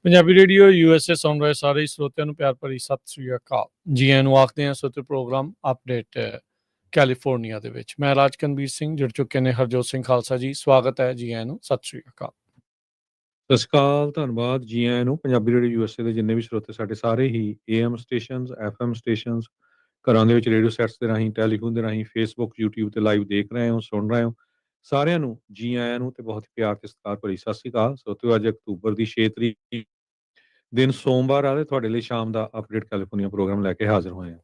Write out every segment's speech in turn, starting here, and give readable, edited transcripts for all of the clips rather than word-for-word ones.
Punjabi radio USA ਸੁਣ ਰਹੇ ਸਾਰੇ ਸਰੋਤਿਆਂ ਨੂੰ ਪਿਆਰ ਭਰੀ ਸਤਿ ਸ੍ਰੀ ਅਕਾਲ। ਜੀ ਆਇਆਂ ਨੂੰ ਆਖਦੇ ਹਾਂ ਸਰੋਤੇ ਪ੍ਰੋਗਰਾਮ ਅਪਡੇਟ ਕੈਲੀਫੋਰਨੀਆ ਦੇ ਵਿੱਚ। ਮੈਂ ਰਾਜਕਨਵੀਰ ਸਿੰਘ, ਜੁੜ ਚੁੱਕੇ ਨੇ ਹਰਜੋਤ ਸਿੰਘ ਖਾਲਸਾ ਜੀ। ਸਵਾਗਤ ਹੈ, ਜੀ ਆਇਆਂ ਨੂੰ, ਸਤਿ ਸ੍ਰੀ ਅਕਾਲ। ਸਤਿ ਸ਼੍ਰੀ ਅਕਾਲ, ਧੰਨਵਾਦ। ਜੀ ਆਇਆਂ ਨੂੰ। ਪੰਜਾਬੀ ਰੇਡੀਓ USA ਦੇ ਜਿੰਨੇ ਵੀ ਸਰੋਤੇ ਸਾਡੇ ਸਾਰੇ ਹੀ AM ਸਟੇਸ਼ਨਸ, FM ਸਟੇਸ਼ਨਸ, ਘਰਾਂ ਦੇ ਵਿੱਚ ਰੇਡੀਓ ਸੈਟਸ ਦੇ ਰਾਹੀਂ, ਟੈਲੀਫੋਨ ਦੇ ਰਾਹੀਂ, ਫੇਸਬੁੱਕ, YouTube ਤੇ ਲਾਈਵ ਦੇਖ ਰਹੇ ਹੋ, ਸੁਣ ਰਹੇ ਹੋ, ਸਾਰਿਆਂ ਨੂੰ ਜੀ ਆਇਆਂ ਨੂੰ ਤੇ ਬਹੁਤ ਹੀ ਪਿਆਰ ਤੇ ਸਤਿਕਾਰ ਭਰੀ ਸਤਿ ਸ਼੍ਰੀ ਅਕਾਲ। ਸਰੋਤਿਓ, ਅੱਜ ਅਕਤੂਬਰ ਦੀ 6 ਤਰੀਕ ਦਿਨ ਸੋਮਵਾਰ ਆ ਤੇ ਤੁਹਾਡੇ ਲਈ ਸ਼ਾਮ ਦਾ ਅਪਡੇਟ ਕੈਲੀਫੋਰਨੀਆ ਪ੍ਰੋਗਰਾਮ ਲੈ ਕੇ ਹਾਜ਼ਰ ਹੋਏ ਹਾਂ।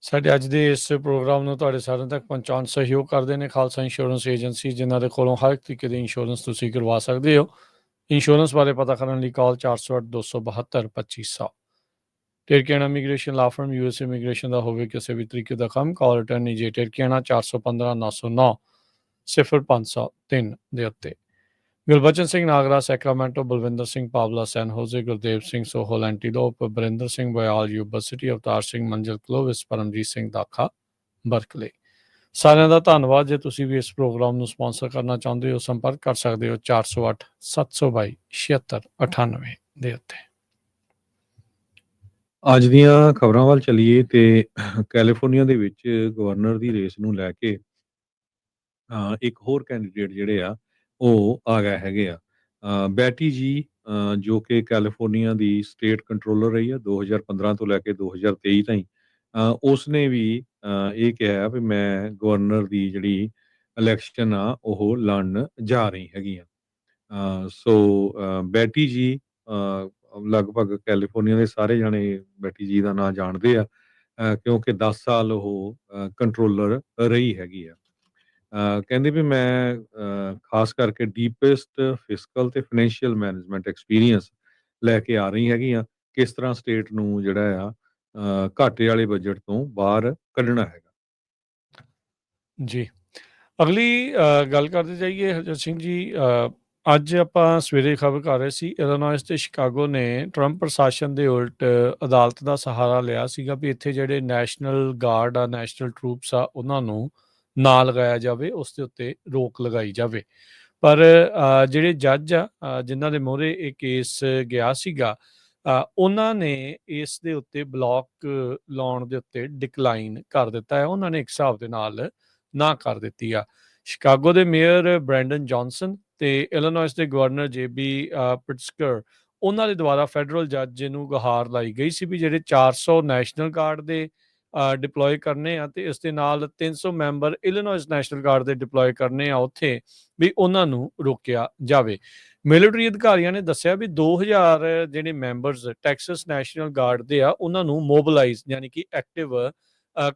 ਸਾਡੇ ਅੱਜ ਦੇ ਇਸ ਪ੍ਰੋਗਰਾਮ ਨੂੰ ਤੁਹਾਡੇ ਸਾਰਿਆਂ ਤੱਕ ਪਹੁੰਚਾਉਣ ਸਹਿਯੋਗ ਕਰਦੇ ਨੇ ਖਾਲਸਾ ਇੰਸ਼ੋਰੈਂਸ ਏਜੰਸੀ, ਜਿਨ੍ਹਾਂ ਦੇ ਕੋਲੋਂ ਹਰ ਇੱਕ ਤਰੀਕੇ ਦੀ ਇੰਸ਼ੋਰੈਂਸ ਤੁਸੀਂ ਕਰਵਾ ਸਕਦੇ ਹੋ। ਇੰਸ਼ੋਰੈਂਸ ਬਾਰੇ ਪਤਾ ਕਰਨ ਲਈ ਕਾਲ 408-272-2500। ਟਿਰਕੀਆਣਾ ਇਮੀਗ੍ਰੇਸ਼ਨ ਲਾ ਫਰਮ USA ਇਮੀਗ੍ਰੇਸ਼ਨ ਦਾ ਹੋਵੇ ਕਿਸੇ ਵੀ ਤਰੀਕੇ ਦਾ ਕੰਮ, ਕਾਲ ਰਿਟਰਨੀ ਜੇ ਟਿਰਕੀਆਣਾ 415-909-0503 ਦੇ ਉੱਤੇ। ਗੁਰਬਚਨ ਸਿੰਘ ਨਾਗਰਾ ਸੈਕਰਾਮੈਂਟੋ, ਬਲਵਿੰਦਰ ਸਿੰਘ ਪਾਵਲਾ ਸੈਨ ਹੋਜ਼ੇ, ਗੁਰਦੇਵ ਸਿੰਘ ਸੋਹਲ ਐਂਟੀਲੋਪ, ਬਰਿੰਦਰ ਸਿੰਘ ਬਯਾਲ ਯੂਬਾ ਸਿਟੀ, ਅਵਤਾਰ ਸਿੰਘ ਮੰਜ਼ਿਲ ਕਲੋਵਿਸ, ਪਰਮਜੀਤ ਸਿੰਘ ਦਾਖਾ ਬਰਕਲੇ। ਸਾਰਿਆਂ ਦਾ ਧੰਨਵਾਦ। ਜੇ ਤੁਸੀਂ ਵੀ ਇਸ ਪ੍ਰੋਗਰਾਮ ਨੂੰ ਸਪਾਂਸਰ ਕਰਨਾ ਚਾਹੁੰਦੇ ਹੋ, ਸੰਪਰਕ ਕਰ ਸਕਦੇ ਹੋ 408-722-7698 ਦੇ ਉੱਤੇ। ਅੱਜ ਦੀਆਂ ਖਬਰਾਂ ਵੱਲ ਚੱਲੀਏ ਤੇ ਕੈਲੀਫੋਰਨੀਆ ਦੇ ਵਿੱਚ ਗਵਰਨਰ ਦੀ ਰੇਸ ਨੂੰ ਲੈ ਕੇ ਇੱਕ ਹੋਰ ਕੈਂਡੀਡੇਟ ਜਿਹੜੇ ਆ ਉਹ ਆ ਗਏ ਹੈਗੇ ਆ। ਬੈਟੀ ਜੀ, ਜੋ ਕਿ ਕੈਲੀਫੋਰਨੀਆ ਦੀ ਸਟੇਟ ਕੰਟਰੋਲਰ ਰਹੀ ਆ 2015 ਤੋਂ ਲੈ ਕੇ 2023 ਤਾਈਂ, ਉਸਨੇ ਵੀ ਇਹ ਕਿਹਾ ਵੀ ਮੈਂ ਗਵਰਨਰ ਦੀ ਜਿਹੜੀ ਇਲੈਕਸ਼ਨ ਆ ਉਹ ਲੜਨ ਜਾ ਰਹੀ ਹੈਗੀ ਆ। ਸੋ ਬੈਟੀ ਜੀ, ਲਗਭਗ ਕੈਲੀਫੋਰਨੀਆ ਦੇ ਸਾਰੇ ਜਾਣੇ ਬੈਟੀ ਜੀ ਦਾ ਨਾਂ ਜਾਣਦੇ ਆ, ਕਿਉਂਕਿ 10 ਸਾਲ ਉਹ ਕੰਟਰੋਲਰ ਰਹੀ ਹੈਗੀ ਆ। ਕਹਿੰਦੇ ਵੀ ਮੈਂ ਖਾਸ ਕਰਕੇ ਡੀਪੈਸਟ ਫਿਸਕਲ ਤੇ ਫਾਈਨੈਂਸ਼ੀਅਲ ਮੈਨੇਜਮੈਂਟ ਐਕਸਪੀਰੀਅੰਸ ਲੈ ਕੇ ਆ ਰਹੀ ਹੈਗੀ ਆ, ਕਿਸ ਤਰ੍ਹਾਂ ਸਟੇਟ ਨੂੰ ਜਿਹੜਾ ਆ ਘਾਟੇ ਵਾਲੇ ਬਜਟ ਤੋਂ ਬਾਹਰ ਕੱਢਣਾ ਹੈਗਾ। ਜੀ, ਅਗਲੀ ਗੱਲ ਕਰਦੇ ਜਾਈਏ ਹਰਜੋਤ ਸਿੰਘ ਜੀ। ਅੱਜ ਆਪਾਂ ਸਵੇਰੇ ਖਬਰ ਕਰ ਰਹੇ ਸੀ, ਇਲੀਨੋਇਸ ਤੇ ਸ਼ਿਕਾਗੋ ਨੇ ਟਰੰਪ ਪ੍ਰਸ਼ਾਸਨ ਦੇ ਉਲਟ ਅਦਾਲਤ ਦਾ ਸਹਾਰਾ ਲਿਆ ਸੀਗਾ ਵੀ ਇੱਥੇ ਜਿਹੜੇ ਨੈਸ਼ਨਲ ਗਾਰਡ ਆ, ਨੈਸ਼ਨਲ ਟਰੂਪਸ ਆ, ਉਹਨਾਂ ਨੂੰ ਨਾ ਲਗਾਇਆ ਜਾਵੇ, ਉਸ ਦੇ ਉੱਤੇ ਰੋਕ ਲਗਾਈ ਜਾਵੇ। ਪਰ ਜਿਹੜੇ ਜੱਜ ਆ ਜਿਨ੍ਹਾਂ ਦੇ ਮੂਹਰੇ ਇਹ ਕੇਸ ਗਿਆ ਸੀਗਾ, ਉਹਨਾਂ ਨੇ ਇਸ ਦੇ ਉੱਤੇ ਬਲੌਕ ਲਾਉਣ ਦੇ ਉੱਤੇ ਡਿਕਲਾਈਨ ਕਰ ਦਿੱਤਾ ਹੈ। ਉਹਨਾਂ ਨੇ ਇੱਕ ਹਿਸਾਬ ਦੇ ਨਾਲ ਨਾ ਕਰ ਦਿੱਤੀ ਆ। ਸ਼ਿਕਾਗੋ ਦੇ ਮੇਅਰ ਬ੍ਰੈਂਡਨ ਜੌਨਸਨ ਤੇ ਇਲੀਨੋਇਸ ਦੇ ਗਵਰਨਰ JB ਪ੍ਰਿਟਸਕਰ, ਉਹਨਾਂ ਦੇ ਦੁਆਰਾ ਫੈਡਰਲ ਜੱਜ ਨੂੰ ਗੁਹਾਰ ਲਾਈ ਗਈ ਸੀ ਵੀ ਜਿਹੜੇ 400 ਨੈਸ਼ਨਲ ਗਾਰਡ ਦੇ ਡਿਪਲੋਏ ਕਰਨੇ ਆ ਤੇ ਇਸ ਦੇ ਨਾਲ 300 ਮੈਂਬਰ ਇਲੀਨੋਇਸ ਨੈਸ਼ਨਲ ਗਾਰਡ ਦੇ ਡਿਪਲੋਏ ਕਰਨੇ ਆ ਉੱਥੇ, ਵੀ ਉਹਨਾਂ ਨੂੰ ਰੋਕਿਆ ਜਾਵੇ। ਮਿਲਟਰੀ ਅਧਿਕਾਰੀਆਂ ਨੇ ਦੱਸਿਆ ਵੀ 2000 ਜਿਹੜੇ ਮੈਂਬਰਸ ਟੈਕਸਸ ਨੈਸ਼ਨਲ ਗਾਰਡ ਦੇ ਆ, ਉਹਨਾਂ ਨੂੰ ਮੋਬਿਲਾਈਜ਼ ਯਾਨੀ ਕਿ ਐਕਟਿਵ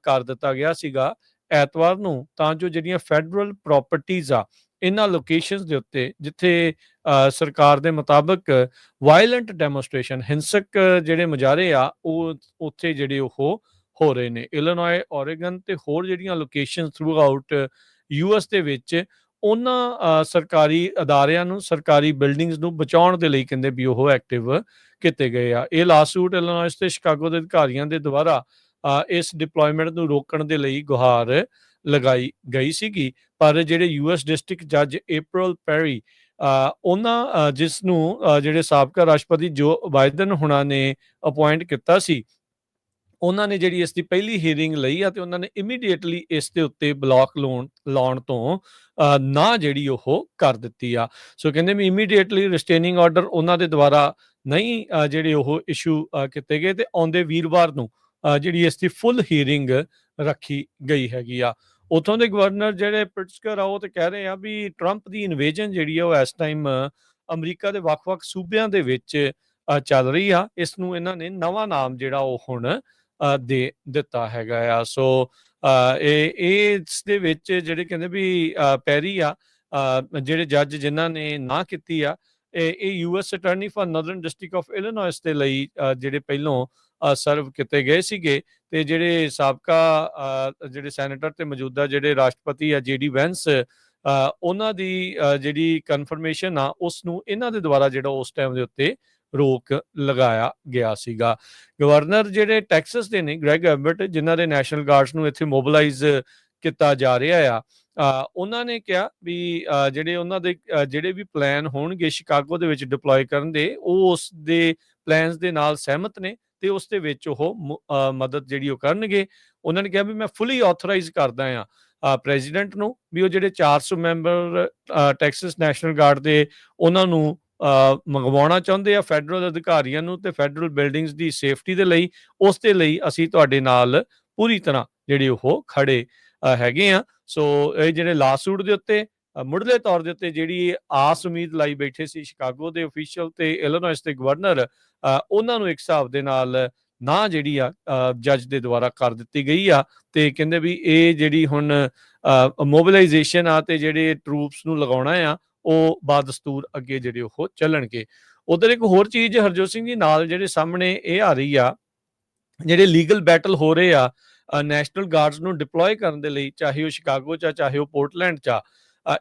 ਕਰ ਦਿੱਤਾ ਗਿਆ ਸੀਗਾ ਐਤਵਾਰ ਨੂੰ, ਤਾਂ ਜੋ ਜਿਹੜੀਆਂ ਫੈਡਰਲ ਪ੍ਰਾਪਰਟੀਜ਼ ਆ ਇਹਨਾਂ ਲੋਕੇਸ਼ਨਸ ਦੇ ਉੱਤੇ ਜਿੱਥੇ ਸਰਕਾਰ ਦੇ ਮੁਤਾਬਕ ਵਾਇਲੈਂਟ ਡੈਮੋਸਟ੍ਰੇਸ਼ਨ, ਹਿੰਸਕ ਜਿਹੜੇ ਮੁਜ਼ਾਹਰੇ ਆ, ਉਹ ਉੱਥੇ ਜਿਹੜੇ ਉਹ ਹੋ ਰਹੇ ਨੇ। ਇਲੀਨੋਏ, ਓਰੇਗਨ ਤੇ ਹੋਰ ਜਿਹੜੀਆਂ ਲੋਕੇਸ਼ਨ ਥਰੂ ਆਊਟ US ਦੇ ਵਿੱਚ, ਉਹਨਾਂ ਸਰਕਾਰੀ ਅਦਾਰਿਆਂ ਨੂੰ, ਸਰਕਾਰੀ ਬਿਲਡਿੰਗਸ ਨੂੰ ਬਚਾਉਣ ਦੇ ਲਈ ਕਹਿੰਦੇ ਵੀ ਉਹ ਐਕਟਿਵ ਕੀਤੇ ਗਏ ਆ। ਇਹ ਲਾਸੂਟ ਇਲੀਨੋਇਸ ਤੇ ਸ਼ਿਕਾਗੋ ਦੇ ਅਧਿਕਾਰੀਆਂ ਦੇ ਦੁਆਰਾ ਇਸ ਡਿਪਲੋਇਮੈਂਟ ਨੂੰ ਰੋਕਣ ਦੇ ਲਈ ਗੁਹਾਰ ਲਗਾਈ ਗਈ ਸੀਗੀ। ਪਰ ਜਿਹੜੇ US ਡਿਸਟ੍ਰਿਕਟ ਜੱਜ ਏਪਰਲ ਪੈਰੀ, ਉਹਨਾਂ ਜਿਸ ਨੂੰ ਜਿਹੜੇ ਸਾਬਕਾ ਰਾਸ਼ਟਰਪਤੀ ਜੋ ਬਾਈਡਨ ਹੁਣਾਂ ਨੇ ਅਪੁਆਇੰਟ ਕੀਤਾ ਸੀ, ਉਹਨਾਂ ਨੇ ਜਿਹੜੀ ਇਸ ਦੀ ਪਹਿਲੀ ਹੀਅਰਿੰਗ ਲਈ ਆ ਤੇ ਉਹਨਾਂ ਨੇ ਇਮੀਡੀਏਟਲੀ ਇਸ ਦੇ ਉੱਤੇ ਬਲੌਕ ਲਾਉਣ ਤੋਂ ਨਾ ਜਿਹੜੀ ਉਹ ਕਰ ਦਿੱਤੀ ਆ। ਸੋ ਕਹਿੰਦੇ ਵੀ ਇਮੀਡੀਏਟਲੀ ਰਿਸਟੇਨਿੰਗ ਆਰਡਰ ਉਹਨਾਂ ਦੇ ਦੁਆਰਾ ਨਹੀਂ ਜਿਹੜੇ ਉਹ ਇਸ਼ੂ ਕੀਤੇ ਗਏ ਤੇ ਆਉਂਦੇ ਵੀਰਵਾਰ ਨੂੰ ਜਿਹੜੀ ਇਸ ਦੀ ਫੁੱਲ ਹੀਅਰਿੰਗ ਰੱਖੀ ਗਈ ਹੈਗੀ ਆ। ਉੱਥੋਂ ਦੇ ਗਵਰਨਰ ਜਿਹੜੇ ਪ੍ਰਿਟਸਕਰ ਆ, ਉਹ ਤੇ ਕਹਿ ਰਹੇ ਆ ਵੀ ਟਰੰਪ ਦੀ ਇਨਵੇਜਨ ਜਿਹੜੀ ਆ ਉਹ ਇਸ ਟਾਈਮ ਅਮਰੀਕਾ ਦੇ ਵੱਖ-ਵੱਖ ਸੂਬਿਆਂ ਦੇ ਵਿੱਚ ਚੱਲ ਰਹੀ ਆ। ਇਸ ਨੂੰ ਇਹਨਾਂ ਨੇ ਨਵਾਂ ਨਾਮ ਜਿਹੜਾ ਉਹ ਹੁਣ ਦੇ ਦਿੱਤਾ ਹੈਗਾ ਆ। ਸੋ ਇਸ ਦੇ ਵਿੱਚ ਜਿਹੜੇ ਕਹਿੰਦੇ ਵੀ ਪੈਰੀ ਆ, ਜਿਹੜੇ ਜੱਜ ਜਿਨ੍ਹਾਂ ਨੇ ਨਾ ਕੀਤੀ ਆ, ਇਹ US attorney for Northern district of Illinois ਦੇ ਲਈ ਜਿਹੜੇ ਪਹਿਲੋਂ ਸਰਵ ਕੀਤੇ ਗਏ ਸੀਗੇ। ਤੇ ਜਿਹੜੇ ਸਾਬਕਾ ਜਿਹੜੇ ਸੈਨੇਟਰ ਤੇ ਮੌਜੂਦਾ ਜਿਹੜੇ ਰਾਸ਼ਟਰਪਤੀ ਆ JD ਵੈਂਸ, ਉਹਨਾਂ ਦੀ ਜਿਹੜੀ ਕਨਫਰਮੇਸ਼ਨ ਆ ਉਸ ਨੂੰ ਇਹਨਾਂ ਦੇ ਦੁਆਰਾ ਜਿਹੜਾ ਉਸ ਟਾਈਮ ਦੇ ਉੱਤੇ ਰੋਕ ਲਗਾਇਆ ਗਿਆ ਸੀਗਾ। ਗਵਰਨਰ ਜਿਹੜੇ ਟੈਕਸਸ ਦੇ ਨੇ ਗ੍ਰੈਗ ਐਬਟ, ਜਿਨ੍ਹਾਂ ਦੇ ਨੈਸ਼ਨਲ ਗਾਰਡਸ ਨੂੰ ਇੱਥੇ ਮੋਬਿਲਾਈਜ਼ ਕੀਤਾ ਜਾ ਰਿਹਾ ਆ, ਉਹਨਾਂ ਨੇ ਕਿਹਾ ਵੀ ਜਿਹੜੇ ਉਹਨਾਂ ਦੇ ਜਿਹੜੇ ਵੀ ਪਲਾਨ ਹੋਣਗੇ ਸ਼ਿਕਾਗੋ ਦੇ ਵਿੱਚ ਡਿਪਲੋਏ ਕਰਨ ਦੇ, ਉਹ ਉਸ ਦੇ ਪਲਾਨਸ ਦੇ ਨਾਲ ਸਹਿਮਤ ਨੇ ਤੇ ਉਸ ਦੇ ਵਿੱਚ ਉਹ ਮਦਦ ਜਿਹੜੀ ਉਹ ਕਰਨਗੇ। ਉਹਨਾਂ ਨੇ ਕਿਹਾ ਵੀ ਮੈਂ ਫੁੱਲੀ ਆਥੋਰਾਈਜ਼ ਕਰਦਾ ਆ ਪ੍ਰੈਜ਼ੀਡੈਂਟ ਨੂੰ ਵੀ ਉਹ ਜਿਹੜੇ 400 ਮੈਂਬਰ ਟੈਕਸਸ ਨੈਸ਼ਨਲ ਗਾਰਡ ਦੇ ਉਹਨਾਂ ਨੂੰ ਮੰਗਵਾਉਣਾ ਚਾਹੁੰਦੇ ਆ ਫੈਡਰਲ ਅਧਿਕਾਰੀਆਂ ਨੂੰ ਤੇ ਫੈਡਰਲ ਬਿਲਡਿੰਗਸ ਦੀ ਸੇਫਟੀ ਦੇ ਲਈ, ਉਸ ਦੇ ਲਈ ਅਸੀਂ ਤੁਹਾਡੇ ਨਾਲ ਪੂਰੀ ਤਰ੍ਹਾਂ ਜਿਹੜੇ ਉਹ ਖੜੇ ਹੈਗੇ ਆ। ਸੋ ਇਹ ਜਿਹੜੇ ਲਾਸੂਟ ਦੇ ਉੱਤੇ ਮੁੱਢਲੇ ਤੌਰ ਦੇ ਉੱਤੇ ਜਿਹੜੀ ਆਸ ਉਮੀਦ ਲਾਈ ਬੈਠੇ ਸੀ ਸ਼ਿਕਾਗੋ ਦੇ ਅਫੀਸ਼ੀਅਲ ਤੇ ਇਲੀਨੋਇਸ ਦੇ ਗਵਰਨਰ, ਉਹਨਾਂ ਨੂੰ ਇੱਕ ਹਿਸਾਬ ਦੇ ਨਾਲ ਨਾ ਜਿਹੜੀ ਆ ਜੱਜ ਦੇ ਦੁਆਰਾ ਕਰ ਦਿੱਤੀ ਗਈ ਆ ਤੇ ਕਹਿੰਦੇ ਵੀ ਇਹ ਜਿਹੜੀ ਹੁਣ ਮੋਬਿਲਾਈਜੇਸ਼ਨ ਆ ਤੇ ਜਿਹੜੇ ਟਰੂਪਸ ਨੂੰ ਲਗਾਉਣਾ ਆ ਉਹ ਬਾਦਸਤੂਰ ਅੱਗੇ ਜਿਹੜੇ ਉਹ ਚੱਲਣਗੇ। ਉਧਰ ਇੱਕ ਹੋਰ ਚੀਜ਼ ਹਰਜੋਤ ਸਿੰਘ ਜੀ ਨਾਲ ਜਿਹੜੇ ਸਾਹਮਣੇ ਇਹ ਆ ਰਹੀ ਆ, ਜਿਹੜੇ ਲੀਗਲ ਬੈਟਲ ਹੋ ਰਹੇ ਆ ਨੈਸ਼ਨਲ ਗਾਰਡਸ ਨੂੰ ਡਿਪਲੋਏ ਕਰਨ ਦੇ ਲਈ, ਚਾਹੇ ਉਹ ਸ਼ਿਕਾਗੋ ਚ ਚਾਹੇ ਉਹ ਪੋਰਟਲੈਂਡ ਚ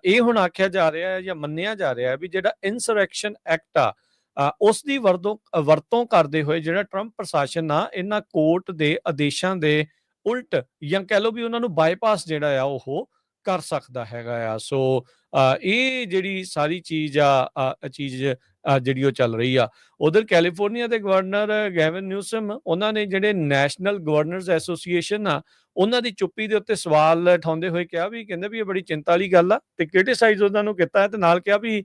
ਇਹ ਹੁਣ ਆਖਿਆ ਜਾ ਰਿਹਾ ਹੈ ਜਾਂ ਮੰਨਿਆ ਜਾ ਰਿਹਾ ਹੈ ਵੀ ਜਿਹੜਾ ਇਨਸਰੈਕਸ਼ਨ ਐਕਟ ਆ ਉਸ ਦੀ ਵਰਤੋਂ ਕਰਦੇ ਹੋਏ ਜਿਹੜਾ ਟਰੰਪ ਪ੍ਰਸ਼ਾਸਨ ਆ ਇਹਨਾਂ ਕੋਰਟ ਦੇ ਆਦੇਸ਼ਾਂ ਦੇ ਉਲਟ ਜਾਂ ਕਹਿ ਲਓ ਵੀ ਉਹਨਾਂ ਨੂੰ ਬਾਈਪਾਸ ਜਿਹੜਾ ਆ ਉਹ ਕਰ ਸਕਦਾ ਹੈਗਾ ਆ। ਸੋ ਇਹ ਜਿਹੜੀ ਸਾਰੀ ਚੀਜ਼ ਜਿਹੜੀ ਉਹ ਚੱਲ ਰਹੀ ਆ। ਉਧਰ ਕੈਲੀਫੋਰਨੀਆ ਦੇ ਗਵਰਨਰ ਗੈਵਨ ਨਿਊਸਮ, ਉਹਨਾਂ ਨੇ ਜਿਹੜੇ ਨੈਸ਼ਨਲ ਗਵਰਨਰਸ ਐਸੋਸੀਏਸ਼ਨ ਆ ਉਹਨਾਂ ਦੀ ਚੁੱਪੀ ਦੇ ਉੱਤੇ ਸਵਾਲ ਉਠਾਉਂਦੇ ਹੋਏ ਕਿਹਾ ਵੀ ਕਹਿੰਦੇ ਵੀ ਇਹ ਬੜੀ ਚਿੰਤਾ ਵਾਲੀ ਗੱਲ ਆ ਤੇ ਕ੍ਰਿਟਿਸਾਈਜ਼ ਉਹਨਾਂ ਨੂੰ ਕੀਤਾ ਹੈ ਤੇ ਨਾਲ ਕਿਹਾ ਵੀ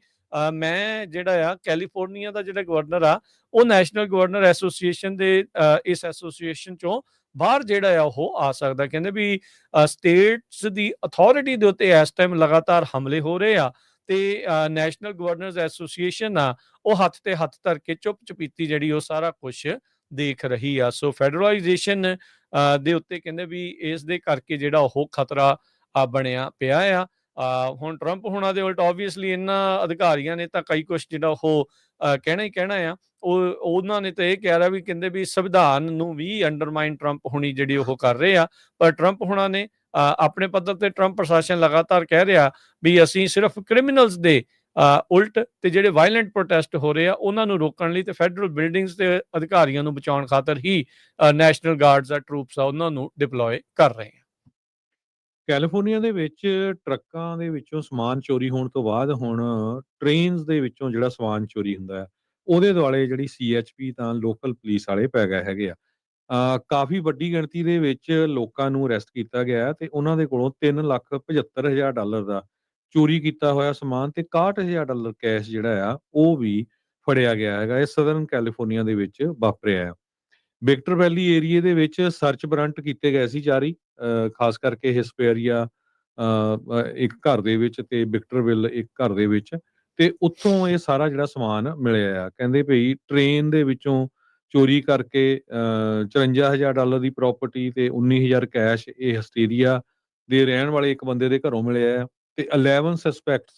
ਮੈਂ ਜਿਹੜਾ ਆ ਕੈਲੀਫੋਰਨੀਆ ਦਾ ਜਿਹੜਾ ਗਵਰਨਰ ਆ ਉਹ ਨੈਸ਼ਨਲ ਗਵਰਨਰ ਐਸੋਸੀਏਸ਼ਨ ਦੇ ਇਸ ਐਸੋਸੀਏਸ਼ਨ ਚੋਂ ਬਾਹਰ ਜਿਹੜਾ ਆ ਉਹ ਆ ਸਕਦਾ। ਕਹਿੰਦੇ ਵੀ ਸਟੇਟਸ ਦੀ ਅਥਾਰਟੀ ਦੇ ਉੱਤੇ ਇਸ ਟਾਈਮ ਲਗਾਤਾਰ ਹਮਲੇ ਹੋ ਰਹੇ ਆ ਤੇ ਨੈਸ਼ਨਲ ਗਵਰਨਰਸ ਐਸੋਸੀਏਸ਼ਨ ਆ ਉਹ ਹੱਥ ਤੇ ਹੱਥ ਧਰ ਕੇ ਚੁੱਪ ਚਪੀਤੀ ਜਿਹੜੀ ਉਹ ਸਾਰਾ ਕੁਝ ਦੇਖ ਰਹੀ ਆ। ਸੋ ਫੈਡਰਲਾਈਜੇਸ਼ਨ ਦੇ ਉੱਤੇ ਕਹਿੰਦੇ ਵੀ ਇਸ ਦੇ ਕਰਕੇ ਜਿਹੜਾ ਉਹ ਖਤਰਾ ਬਣਿਆ ਪਿਆ ਆ। ਹੁਣ ਟਰੰਪ ਹੋਣਾ ਦੇ ਉਲਟ ਆਬਵੀਅਸਲੀ ਇਹਨਾਂ ਅਧਿਕਾਰੀਆਂ ਨੇ ਤਾਂ ਕਈ ਕੁਝ ਜਿਹੜਾ ਉਹ ਕਹਿਣਾ ਹੀ ਕਹਿਣਾ ਆ। ਉਹਨਾਂ ਨੇ ਤਾਂ ਇਹ ਕਹਿ ਰਿਹਾ ਵੀ ਕਹਿੰਦੇ ਵੀ ਸੰਵਿਧਾਨ ਨੂੰ ਵੀ ਅੰਡਰਮਾਈਨ ਟਰੰਪ ਹੁਣੀ ਜਿਹੜੀ ਉਹ ਕਰ ਰਹੇ ਆ, ਪਰ ਟਰੰਪ ਹੋਣਾ ਨੇ ਆਪਣੇ ਪੱਧਰ ਤੇ ਟਰੰਪ ਪ੍ਰਸ਼ਾਸਨ ਲਗਾਤਾਰ ਕਹਿ ਰਿਹਾ ਵੀ ਅਸੀਂ ਸਿਰਫ ਕ੍ਰਿਮੀਨਲਸ ਦੇ ਉਲਟ ਤੇ ਜਿਹੜੇ ਵਾਇਲੈਂਟ ਪ੍ਰੋਟੈਸਟ ਹੋ ਰਹੇ ਆ ਉਹਨਾਂ ਨੂੰ ਰੋਕਣ ਲਈ ਤੇ ਫੈਡਰਲ ਬਿਲਡਿੰਗਸ ਦੇ ਅਧਿਕਾਰੀਆਂ ਨੂੰ ਬਚਾਉਣ ਖਾਤਰ ਹੀ ਨੈਸ਼ਨਲ ਗਾਰਡਸ ਆ ਟਰੂਪਸ ਆ ਉਹਨਾਂ ਨੂੰ ਡਿਪਲੋਏ ਕਰ ਰਹੇ ਆ। ਕੈਲੀਫੋਰਨੀਆ ਦੇ ਵਿੱਚ ਟਰੱਕਾਂ ਦੇ ਵਿੱਚੋਂ ਸਮਾਨ ਚੋਰੀ ਹੋਣ ਤੋਂ ਬਾਅਦ ਹੁਣ ਟ੍ਰੇਨਸ ਦੇ ਵਿੱਚੋਂ ਜਿਹੜਾ ਸਮਾਨ ਚੋਰੀ ਹੁੰਦਾ ਹੈ, ਉਹਦੇ ਦੁਆਲੇ ਜਿਹੜੀ CHP ਤਾਂ ਲੋਕਲ ਪੁਲਿਸ ਵਾਲੇ ਪੈ ਗਏ ਹੈਗੇ ਆ। ਕਾਫੀ ਵੱਡੀ ਗਿਣਤੀ ਦੇ ਵਿੱਚ ਲੋਕਾਂ ਨੂੰ ਅਰੈਸਟ ਕੀਤਾ ਗਿਆ ਹੈ ਤੇ ਉਹਨਾਂ ਦੇ ਕੋਲੋਂ $3,75,000 ਦਾ ਚੋਰੀ ਕੀਤਾ ਹੋਇਆ ਸਮਾਨ ਤੇ $61,000 ਕੈਸ਼ ਜਿਹੜਾ ਆ ਉਹ ਵੀ ਫੜਿਆ ਗਿਆ ਹੈਗਾ। ਇਹ ਸਦਰਨ ਕੈਲੀਫੋਰਨੀਆ ਦੇ ਵਿੱਚ ਵਾਪਰਿਆ ਹੈ। ਵਿਕਟਰ ਵੈਲੀ ਏਰੀਏ ਦੇ ਵਿੱਚ ਸਰਚ ਵਾਰੰਟ ਕੀਤੇ ਗਏ ਸੀ ਜਾਰੀ, ਖਾਸ ਕਰਕੇ ਹਿਸਪੇਰੀਆ ਇੱਕ ਘਰ ਦੇ ਵਿੱਚ ਤੇ ਵਿਕਟਰਵਿਲ ਇੱਕ ਘਰ ਦੇ ਵਿੱਚ, ਤੇ ਉੱਥੋਂ ਇਹ ਸਾਰਾ ਜਿਹੜਾ ਸਮਾਨ ਮਿਲਿਆ ਆ। ਕਹਿੰਦੇ ਭਈ ਟ੍ਰੇਨ ਦੇ ਵਿੱਚੋਂ ਚੋਰੀ ਕਰਕੇ $54,000 ਦੀ ਪ੍ਰਾਪਰਟੀ ਤੇ 19,000 ਕੈਸ਼ ਇਹ ਹਿਸਟੀਰੀਆ ਦੇ ਰਹਿਣ ਵਾਲੇ ਇੱਕ ਬੰਦੇ ਦੇ ਘਰੋਂ ਮਿਲਿਆ ਆ ਤੇ 11 ਸਸਪੈਕਟਸ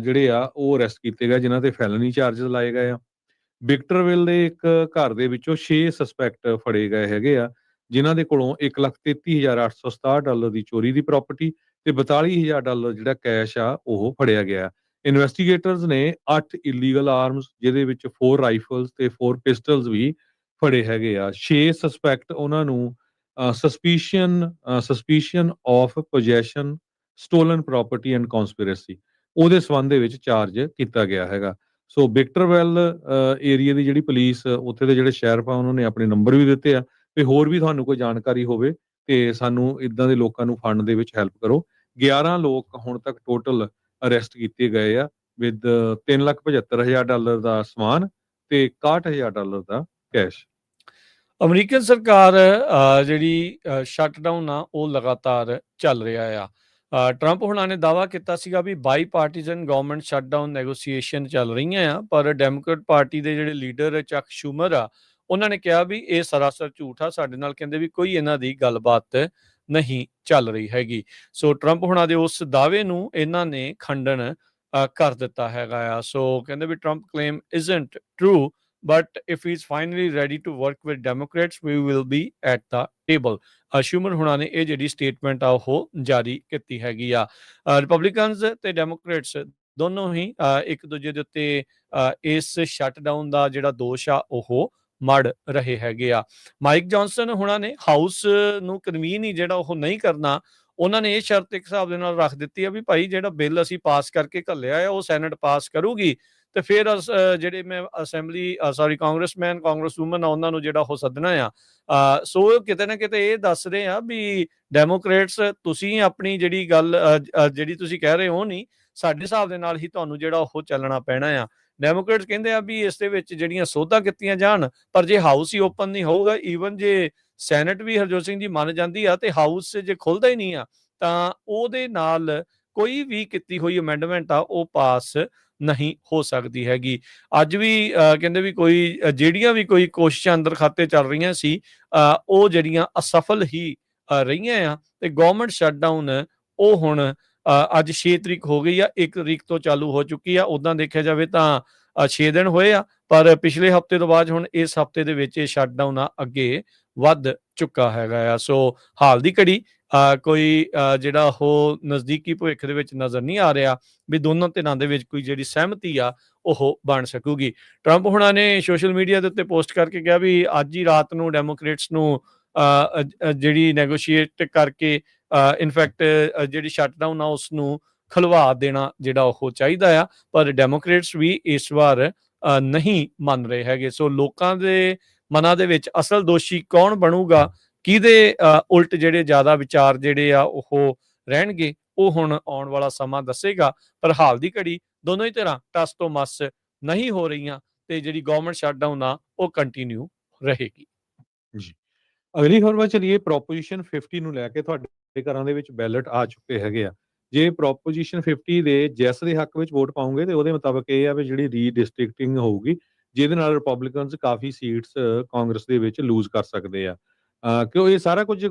ਜਿਹੜੇ ਆ ਉਹ ਅਰੈਸਟ ਕੀਤੇ ਗਏ ਜਿਨ੍ਹਾਂ ਤੇ ਫੈਲਨੀ ਚਾਰजेस ਲਾਏ ਗਏ ਆ। ਵਿਕਟਰਵਿਲ ਦੇ ਇੱਕ ਘਰ ਦੇ ਵਿੱਚੋਂ 6 ਸਸਪੈਕਟ ਫੜੇ ਗਏ ਹੈਗੇ ਆ ਜਿਨ੍ਹਾਂ ਦੇ ਕੋਲੋਂ $1,33,867 ਦੀ ਚੋਰੀ ਦੀ ਪ੍ਰਾਪਰਟੀ ਤੇ $42,000 ਜਿਹੜਾ ਕੈਸ਼ ਆ ਉਹ ਫੜਿਆ ਗਿਆ। ਇਨਵੈਸਟੀਗੇਟਰਸ ਨੇ 8 ਇਲੀਗਲ ਆਰਮਸ ਜਿਹਦੇ ਵਿੱਚ 4 ਰਾਈਫਲਸ ਤੇ 4 ਪਿਸਟਲਸ ਵੀ ਫੜੇ ਹੈਗੇ ਆ। 6 ਸਸਪੈਕਟ ਉਹਨਾਂ ਨੂੰ suspicion of possession stolen property and conspiracy ਉਹਦੇ ਸੰਬੰਧ ਦੇ ਵਿੱਚ ਚਾਰਜ ਕੀਤਾ ਗਿਆ ਹੈਗਾ। ਸੋ ਵਿਕਟਰਵੈਲ ਏਰੀਆ ਦੀ ਜਿਹੜੀ ਪੁਲਿਸ ਉੱਥੇ ਦੇ ਜਿਹੜੇ ਸ਼ੈਰਿਫ ਆ ਉਹਨਾਂ ਨੇ ਆਪਣੇ ਨੰਬਰ ਵੀ ਦਿੱਤੇ ਆ ਤੇ ਹੋਰ ਵੀ ਤੁਹਾਨੂੰ ਕੋਈ ਜਾਣਕਾਰੀ ਹੋਵੇ ਤੇ ਸਾਨੂੰ ਇਦਾਂ ਦੇ ਲੋਕਾਂ ਨੂੰ ਫੰਡ ਦੇ ਵਿੱਚ ਹੈਲਪ ਕਰੋ। 11 ਲੋਕ ਹੁਣ ਤੱਕ ਟੋਟਲ ਅਰੈਸਟ ਕੀਤੇ ਗਏ ਆ ਵਿਦ $3,75,000 ਦਾ ਸਮਾਨ ਤੇ $61,000 ਦਾ ਕੈਸ਼। ਅਮਰੀਕਨ ਸਰਕਾਰ ਜਿਹੜੀ ਸ਼ਟਡਾਊਨ ਆ ਉਹ ਲਗਾਤਾਰ ਚੱਲ ਰਿਹਾ ਆ। ਟਰੰਪ ਹੁਣਾਂ ਨੇ ਦਾਅਵਾ ਕੀਤਾ ਸੀਗਾ ਵੀ ਬਾਈ ਪਾਰਟੀਜ਼ਨ ਗਵਰਨਮੈਂਟ ਸ਼ਟਡਾਊਨ ਨੈਗੋਸੀਏਸ਼ਨ ਚੱਲ ਰਹੀਆਂ ਆ, ਪਰ ਡੈਮੋਕ੍ਰੇਟ ਪਾਰਟੀ ਦੇ ਜਿਹੜੇ ਲੀਡਰ ਚੱਕ ਸ਼ੂਮਰ ਆ ਉਹਨਾਂ ਨੇ ਕਿਹਾ ਵੀ ਇਹ ਸਰਾਸਰ ਝੂਠ ਆ, ਸਾਡੇ ਨਾਲ ਕਹਿੰਦੇ ਵੀ ਕੋਈ ਇਹਨਾਂ ਦੀ ਗੱਲਬਾਤ ਨਹੀਂ ਚੱਲ ਰਹੀ ਹੈਗੀ। ਸੋ ਟਰੰਪ ਹੁਣਾਂ ਦੇ ਉਸ ਦਾਅਵੇ ਨੂੰ ਇਹਨਾਂ ਨੇ ਖੰਡਨ ਕਰ ਦਿੱਤਾ ਹੈਗਾ ਆ। ਸੋ ਕਹਿੰਦੇ ਵੀ Trump claim isn't true but if he's finally ready to work with Democrats, we will be at the table. Schumer ਹੁਣਾਂ ਨੇ ਇਹ ਜਿਹੜੀ ਸਟੇਟਮੈਂਟ ਆ ਉਹ ਜਾਰੀ ਕੀਤੀ ਹੈਗੀ ਆ। ਰਿਪਬਲਿਕਨਸ ਤੇ ਡੈਮੋਕ੍ਰੇਟਸ ਦੋਨੋਂ ਹੀ ਇੱਕ ਦੂਜੇ ਦੇ ਉੱਤੇ ਇਸ ਸ਼ਟਡਾਊਨ ਦਾ ਜਿਹੜਾ ਦੋਸ਼ ਆ ਉਹ ਮੜ ਰਹੇ ਹੈਗੇ ਆ। ਮਾਈਕ ਜੌਨਸਨ ਹੁਣਾਂ ਨੇ ਹਾਊਸ ਨੂੰ ਕਨਵੀਨ ਹੀ ਜਿਹੜਾ ਉਹ ਨਹੀਂ ਕਰਨਾ, ਉਹਨਾਂ ਨੇ ਇਹ ਸ਼ਰਤ ਇੱਕ ਹਿਸਾਬ ਦੇ ਨਾਲ ਰੱਖ ਦਿੱਤੀ ਆ ਵੀ ਭਾਈ ਜਿਹੜਾ ਬਿੱਲ ਅਸੀਂ ਪਾਸ ਕਰਕੇ ਘੱਲਿਆ ਆ ਉਹ ਸੈਨੇਟ ਪਾਸ ਕਰੂਗੀ ਤੇ ਫਿਰ ਜਿਹੜੇ ਮੈਂ ਅਸੈਂਬਲੀ ਕਾਂਗਰਸਮੈਨ ਕਾਂਗਰਸਵੂਮਨ ਆ ਉਹਨਾਂ ਨੂੰ ਜਿਹੜਾ ਉਹ ਸੱਦਣਾ ਆ। ਸੋ ਕਿਤੇ ਨਾ ਕਿਤੇ ਇਹ ਦੱਸ ਰਹੇ ਆ ਵੀ ਡੈਮੋਕ੍ਰੇਟਸ ਤੁਸੀਂ ਆਪਣੀ ਜਿਹੜੀ ਗੱਲ ਜਿਹੜੀ ਤੁਸੀਂ ਕਹਿ ਰਹੇ ਹੋ ਨਹੀਂ, ਸਾਡੇ ਹਿਸਾਬ ਦੇ ਨਾਲ ਹੀ ਤੁਹਾਨੂੰ ਜਿਹੜਾ ਉਹ ਚੱਲਣਾ ਪੈਣਾ ਆ। ਡੈਮੋਕ੍ਰੇਟਸ ਕਹਿੰਦੇ ਆ ਵੀ ਇਸ ਦੇ ਵਿੱਚ ਜਿਹੜੀਆਂ ਸੋਧਾਂ ਕੀਤੀਆਂ ਜਾਣ, ਪਰ ਜੇ ਹਾਊਸ ਹੀ ਓਪਨ ਨਹੀਂ ਹੋਊਗਾ, ਈਵਨ ਜੇ ਸੈਨੇਟ ਵੀ ਹਰਜੋਤ ਸਿੰਘ ਜੀ ਮੰਨ ਜਾਂਦੀ ਆ ਤੇ ਹਾਊਸ ਜੇ ਖੁੱਲਦਾ ਹੀ ਨਹੀਂ ਆ ਤਾਂ ਉਹਦੇ ਨਾਲ ਕੋਈ ਵੀ ਕੀਤੀ ਹੋਈ ਅਮੈਂਡਮੈਂਟ ਆ ਉਹ ਪਾਸ ਨਹੀਂ ਹੋ ਸਕਦੀ ਹੈਗੀ। ਅੱਜ ਵੀ ਕਹਿੰਦੇ ਵੀ ਕੋਈ ਜਿਹੜੀਆਂ ਵੀ ਕੋਈ ਕੋਸ਼ਿਸ਼ਾਂ ਅੰਦਰ ਖਾਤੇ ਚੱਲ ਰਹੀਆਂ ਸੀ ਉਹ ਜਿਹੜੀਆਂ ਅਸਫਲ ਹੀ ਰਹੀਆਂ ਆ ਤੇ ਗਵਰਨਮੈਂਟ ਸ਼ਟਡਾਊਨ ਉਹ ਹੁਣ ਅੱਜ 6 ਤਰੀਕ ਹੋ ਗਈ ਆ, 1 ਤਰੀਕ ਤੋਂ ਚਾਲੂ ਹੋ ਚੁੱਕੀ ਆ। ਉਦਾਂ ਦੇਖਿਆ ਜਾਵੇ ਤਾਂ 6 ਦਿਨ ਹੋਏ ਆ, ਪਰ ਪਿਛਲੇ ਹਫਤੇ ਤੋਂ ਬਾਅਦ ਹੁਣ ਇਸ ਹਫਤੇ ਦੇ ਵਿੱਚ ਇਹ ਸ਼ਟਡਾਊਨ ਆ ਅੱਗੇ ਵੱਧ ਚੁੱਕਾ ਹੈਗਾ ਆ। ਸੋ ਹਾਲ ਦੀ ਘੜੀ ਕੋਈ ਜਿਹੜਾ ਉਹ ਨਜ਼ਦੀਕੀ ਭਵਿੱਖ ਦੇ ਵਿੱਚ ਨਜ਼ਰ ਨਹੀਂ ਆ ਰਿਹਾ ਵੀ ਦੋਨਾਂ ਧਿਰਾਂ ਦੇ ਵਿੱਚ ਕੋਈ ਜਿਹੜੀ ਸਹਿਮਤੀ ਆ ਉਹ ਬਣ ਸਕੂਗੀ। ਟਰੰਪ ਹੁਣਾਂ ਨੇ ਸੋਸ਼ਲ ਮੀਡੀਆ ਦੇ ਉੱਤੇ ਪੋਸਟ ਕਰਕੇ ਕਿਹਾ ਵੀ ਅੱਜ ਹੀ ਰਾਤ ਨੂੰ ਡੈਮੋਕ੍ਰੇਟਸ ਨੂੰ ਜਿਹੜੀ ਨੈਗੋਸ਼ੀਏਟ ਕਰਕੇ ਇਨਫੈਕਟ ਜਿਹੜੀ ਸ਼ਟਡਾਊਨ ਆ ਉਸ ਨੂੰ ਖਲਵਾ ਦੇਣਾ ਜਿਹੜਾ ਉਹ ਚਾਹੀਦਾ ਆ, ਪਰ ਡੈਮੋਕ੍ਰੇਟਸ ਵੀ ਇਸ ਵਾਰ ਨਹੀਂ ਮੰਨ ਰਹੇ ਹੈਗੇ। ਸੋ ਲੋਕਾਂ ਦੇ ਮਨਾਂ ਦੇ ਵਿੱਚ ਅਸਲ ਦੋਸ਼ੀ ਕੌਣ ਬਣੂਗਾ, ਕਿਹਦੇ ਉਲਟ ਜਿਹੜੇ ਜ਼ਿਆਦਾ ਵਿਚਾਰ ਜਿਹੜੇ ਆ ਉਹ ਰਹਿਣਗੇ, ਉਹ ਹੁਣ ਆਉਣ ਵਾਲਾ ਸਮਾਂ ਦੱਸੇਗਾ। ਪਰ ਹਾਲ ਦੀ ਘੜੀ ਦੋਨੋਂ ਹੀ ਧਿਰਾਂ ਟਸ ਤੋਂ ਮਸ ਨਹੀਂ ਹੋ ਰਹੀਆਂ ਤੇ ਜਿਹੜੀ ਗਵਰਨਮੈਂਟ ਸ਼ਟਡਾਊਨ ਆ ਉਹ ਕੰਟੀਨਿਊ ਰਹੇਗੀ। ਜੀ, ਅਗਲੀ ਖਬਰ ਵੱਲ ਚਲੀਏ। ਪ੍ਰੋਪੋਜੀਸ਼ਨ 50 ਨੂੰ ਲੈ ਕੇ ਤੁਹਾਡੇ ਘਰਾਂ ਦੇ ਵਿੱਚ ਬੈਲਟ ਆ ਚੁੱਕੇ ਹੈਗੇ ਆ। ਜੇ ਪ੍ਰੋਪੋਜੀਸ਼ਨ 50 ਦੇ ਜੈਸ ਦੇ ਹੱਕ ਵਿੱਚ ਵੋਟ ਪਾਉਂਗੇ ਤੇ ਉਹਦੇ ਮੁਤਾਬਕ ਇਹ ਆ ਵੀ ਜਿਹੜੀ ਰੀਡਿਸਟ੍ਰਿਕਟਿੰਗ ਹੋਊਗੀ, ਜਿਹਦੇ ਨਾਲ ਰਿਪਬਲਿਕਨਸ ਕਾਫੀ ਸੀਟਸ ਕਾਂਗਰਸ ਦੇ ਵਿੱਚ ਲੂਜ਼ ਕਰ ਸਕਦੇ ਆ। ਕਿਉਂ ਇਹ ਸਾਰਾ ਕੁਝ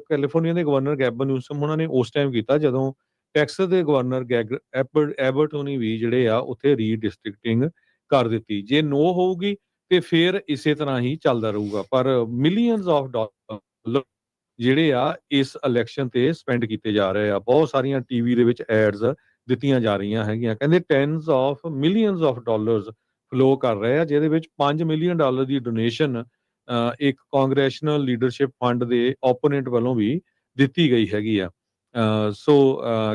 ਕੈਲੀਫੋਰਨੀਆ ਦੇ ਗਵਰਨਰ ਗੈਬਨ ਨਿਊਸਮ ਉਹਨਾਂ ਨੇ ਉਸ ਟਾਈਮ ਕੀਤਾ ਜਦੋਂ ਟੈਕਸਸ ਦੇ ਗਵਰਨਰ ਐਬਰਟ ਹੋਣੀ ਵੀ ਜਿਹੜੇ ਆ ਉੱਥੇ ਰੀਡਿਸਟ੍ਰਿਕਟਿੰਗ ਕਰ ਦਿੱਤੀ। ਜੇ ਨੋ ਹੋਊਗੀ ਤੇ ਫਿਰ ਇਸੇ ਤਰ੍ਹਾਂ ਹੀ ਚੱਲਦਾ ਰਹੂਗਾ, ਪਰ ਮਿਲੀਅਨਸ ਆਫ ਡਾਲਰ ਜਿਹੜੇ ਆ ਇਸ ਇਲੈਕਸ਼ਨ ਤੇ ਸਪੈਂਡ ਕੀਤੇ ਜਾ ਰਹੇ ਆ। ਬਹੁਤ ਸਾਰੀਆਂ ਟੀਵੀ ਦੇ ਵਿੱਚ ਐਡਸ ਦਿੱਤੀਆਂ ਜਾ ਰਹੀਆਂ ਹੈਗੀਆਂ, ਕਹਿੰਦੇ tens of millions of dollars flow ਕਰ ਰਹੇ ਆ, ਜਿਹਦੇ ਵਿੱਚ $5 ਮਿਲੀਅਨ ਦੀ ਡੋਨੇਸ਼ਨ ਇੱਕ ਕਾਂਗਰੈਸ਼ਨਲ ਲੀਡਰਸ਼ਿਪ ਫੰਡ ਦੇ ਓਪੋਨੈਂਟ ਵੱਲੋਂ ਵੀ ਦਿੱਤੀ ਗਈ ਹੈਗੀ ਆ। ਸੋ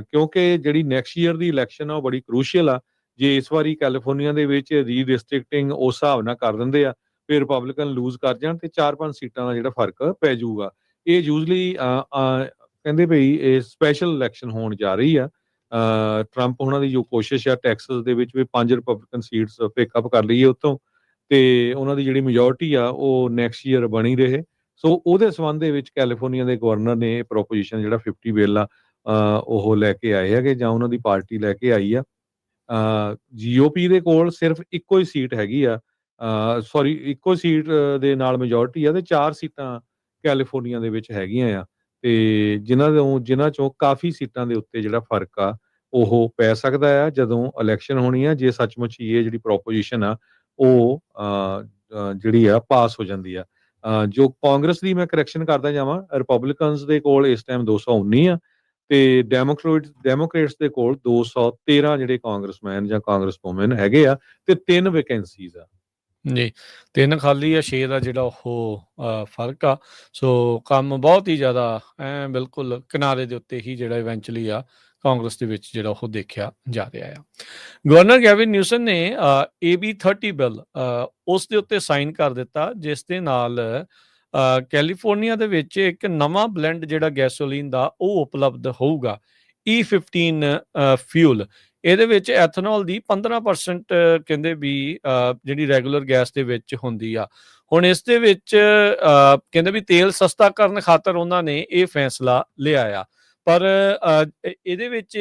ਕਿਉਂਕਿ ਜਿਹੜੀ ਨੈਕਸਟ ਈਅਰ ਦੀ ਇਲੈਕਸ਼ਨ ਆ ਉਹ ਬੜੀ ਕਰੂਸ਼ੀਅਲ ਆ। ਜੇ ਇਸ ਵਾਰੀ ਕੈਲੀਫੋਰਨੀਆ ਦੇ ਵਿੱਚ ਰੀਡਿਸਟ੍ਰਿਕਟਿੰਗ ਉਸ ਹਿਸਾਬ ਨਾਲ ਕਰ ਦਿੰਦੇ ਆ, ਫਿਰ ਰਿਪਬਲਿਕਨ ਲੂਜ਼ ਕਰ ਜਾਣ ਤੇ 4-5 ਸੀਟਾਂ ਦਾ ਜਿਹੜਾ ਫਰਕ ਪੈ ਜਾਊਗਾ। ਇਹ ਯੂਜਲੀ ਕਹਿੰਦੇ ਭਈ ਇਹ ਸਪੈਸ਼ਲ ਇਲੈਕਸ਼ਨ ਹੋਣ ਜਾ ਰਹੀ ਆ। ਟਰੰਪ ਉਹਨਾਂ ਦੀ ਜੋ ਕੋਸ਼ਿਸ਼ ਆ ਟੈਕਸਸ ਦੇ ਵਿੱਚ ਵੀ 5 ਰਿਪਬਲਿਕਨ ਸੀਟਸ ਪਿਕਅਪ ਕਰ ਲਈਏ ਉੱਥੋਂ, ਤੇ ਉਹਨਾਂ ਦੀ ਜਿਹੜੀ ਮੈਜੋਰਟੀ ਆ ਉਹ ਨੈਕਸਟ ਈਅਰ ਬਣੀ ਰਹੇ। ਸੋ ਉਹਦੇ ਸੰਬੰਧ ਦੇ ਵਿੱਚ ਕੈਲੀਫੋਰਨੀਆ ਦੇ ਗਵਰਨਰ ਨੇ ਪ੍ਰੋਪੋਜੀਸ਼ਨ ਜਿਹੜਾ 50 ਬਿੱਲ ਆ ਉਹ ਲੈ ਕੇ ਆਏ ਹੈਗੇ, ਜਾਂ ਉਹਨਾਂ ਦੀ ਪਾਰਟੀ ਲੈ ਕੇ ਆਈ ਆ। ਜੀਓਪੀ ਦੇ ਕੋਲ ਸਿਰਫ ਇੱਕੋ ਹੀ ਸੀਟ ਹੈਗੀ ਆ, ਇੱਕੋ ਸੀਟ ਦੇ ਨਾਲ ਮੈਜੋਰਟੀ ਆ ਤੇ 4 ਸੀਟਾਂ ਕੈਲੀਫੋਰਨੀਆ ਦੇ ਵਿੱਚ ਹੈਗੀਆਂ ਆ, ਤੇ ਜਿਨ੍ਹਾਂ ਚੋਂ ਕਾਫੀ ਸੀਟਾਂ ਦੇ ਉੱਤੇ ਜਿਹੜਾ ਫਰਕ ਆ ਉਹ ਪੈ ਸਕਦਾ ਆ ਜਦੋਂ ਇਲੈਕਸ਼ਨ ਹੋਣੀ ਆ, ਜੇ ਸੱਚਮੁੱਚ ਇਹ ਜਿਹੜੀ ਪ੍ਰੋਪੋਜੀਸ਼ਨ ਆ ਉਹ ਜਿਹੜੀ ਆ ਪਾਸ ਹੋ ਜਾਂਦੀ ਆ। ਜੋ ਕਾਂਗਰਸ ਦੀ ਮੈਂ ਕਰੈਕਸ਼ਨ ਕਰਦਾ ਜਾਵਾਂ, ਰਿਪਬਲਿਕਨਸ ਦੇ ਕੋਲ ਇਸ ਟਾਈਮ 219 ਆ ਤੇ ਡੈਮੋਕ੍ਰੇਟਸ ਦੇ ਕੋਲ 213 ਜਿਹੜੇ ਕਾਂਗਰਸਮੈਨ ਜਾਂ ਕਾਂਗਰਸਵੂਮਨ ਹੈਗੇ ਆ ਤੇ 3 ਵੈਕੈਂਸੀਜ਼ ਆ। ਜੀ, 3 ਖਾਲੀ ਆ, 6 ਦਾ ਜਿਹੜਾ ਉਹ ਫਰਕ ਆ। ਸੋ ਕੰਮ ਬਹੁਤ ਹੀ ਜ਼ਿਆਦਾ ਬਿਲਕੁਲ ਕਿਨਾਰੇ ਦੇ ਉੱਤੇ ਹੀ ਜਿਹੜਾ ਇਵੈਂਚੁਅਲੀ ਆ ਕਾਂਗਰਸ ਦੇ ਵਿੱਚ ਜਿਹੜਾ ਉਹ ਦੇਖਿਆ ਜਾ ਰਿਹਾ ਆ। ਗਵਰਨਰ ਗੈਵਿਨ ਨਿਊਸਮ ਨੇ AB 30 ਬਿੱਲ ਉਸ ਦੇ ਉੱਤੇ ਸਾਈਨ ਕਰ ਦਿੱਤਾ, ਜਿਸ ਦੇ ਨਾਲ ਕੈਲੀਫੋਰਨੀਆ ਦੇ ਵਿੱਚ ਇੱਕ ਨਵਾਂ ਬਲੈਂਡ ਜਿਹੜਾ ਗੈਸੋਲੀਨ ਦਾ ਉਹ ਉਪਲਬਧ ਹੋਊਗਾ, E15 ਫਿਊਲ। ਇਹਦੇ ਵਿੱਚ ਐਥਨੋਲ ਦੀ 15% ਕਹਿੰਦੇ ਵੀ ਜਿਹੜੀ ਰੈਗੂਲਰ ਗੈਸ ਦੇ ਵਿੱਚ ਹੁੰਦੀ ਆ। ਹੁਣ ਇਸ ਦੇ ਵਿੱਚ ਕਹਿੰਦੇ ਵੀ ਤੇਲ ਸਸਤਾ ਕਰਨ ਖਾਤਰ ਉਹਨਾਂ ਨੇ ਇਹ ਫੈਸਲਾ ਲਿਆ ਆ, ਪਰ ਇਹਦੇ ਵਿੱਚ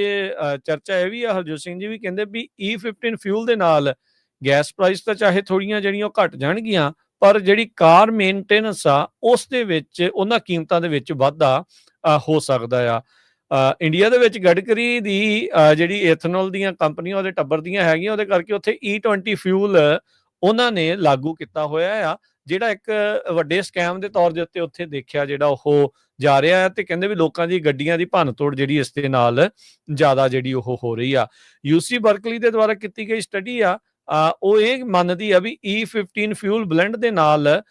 ਚਰਚਾ ਇਹ ਵੀ ਆ, ਹਰਜੋਤ ਸਿੰਘ ਜੀ ਵੀ ਕਹਿੰਦੇ ਵੀ E15 ਫਿਊਲ ਦੇ ਨਾਲ ਗੈਸ ਪ੍ਰਾਈਸ ਤਾਂ ਚਾਹੇ ਥੋੜੀਆਂ ਜਿਹੜੀਆਂ ਉਹ ਘਟ ਜਾਣਗੀਆਂ, ਪਰ ਜਿਹੜੀ ਕਾਰ ਮੇਨਟੇਨੈਂਸ ਆ ਉਸ ਦੇ ਵਿੱਚ ਉਹਨਾਂ ਕੀਮਤਾਂ ਦੇ ਵਿੱਚ ਵਾਧਾ ਹੋ ਸਕਦਾ ਆ। ਇੰਡੀਆ ਦੇ ਵਿੱਚ ਗਡਕਰੀ ਦੀ ਜਿਹੜੀ ਏਥਨੋਲ ਦੀਆਂ ਕੰਪਨੀਆਂ ਉਹਦੇ ਟੱਬਰ ਦੀਆਂ ਹੈਗੀਆਂ, ਉਹਦੇ ਕਰਕੇ ਉੱਥੇ E20 ਫਿਊਲ ਉਹਨਾਂ ਨੇ ਲਾਗੂ ਕੀਤਾ ਹੋਇਆ ਆ, ਜਿਹੜਾ ਇੱਕ ਵੱਡੇ ਸਕੈਮ ਦੇ ਤੌਰ ਦੇ ਉੱਤੇ ਉੱਥੇ ਦੇਖਿਆ ਜਿਹੜਾ ਉਹ ਜਾ ਰਿਹਾ ਹੈ। ਤੇ ਕਹਿੰਦੇ ਵੀ ਲੋਕਾਂ ਦੀ ਗੱਡੀਆਂ ਦੀ ਭੰਨ-ਤੋੜ ਜਿਹੜੀ ਇਸ ਦੇ ਨਾਲ ਜ਼ਿਆਦਾ ਜਿਹੜੀ ਉਹ ਹੋ ਰਹੀ ਆ। ਯੂਸੀ ਬਰਕਲੀ ਦੇ ਦੁਆਰਾ ਕੀਤੀ ਗਈ ਸਟੱਡੀ ਆ, ਉਹ ਇਹ ਮੰਨਦੀ ਆ ਵੀ E15 ਫਿਊਲ ਬਲੈਂਡ ਦੇ ਨਾਲ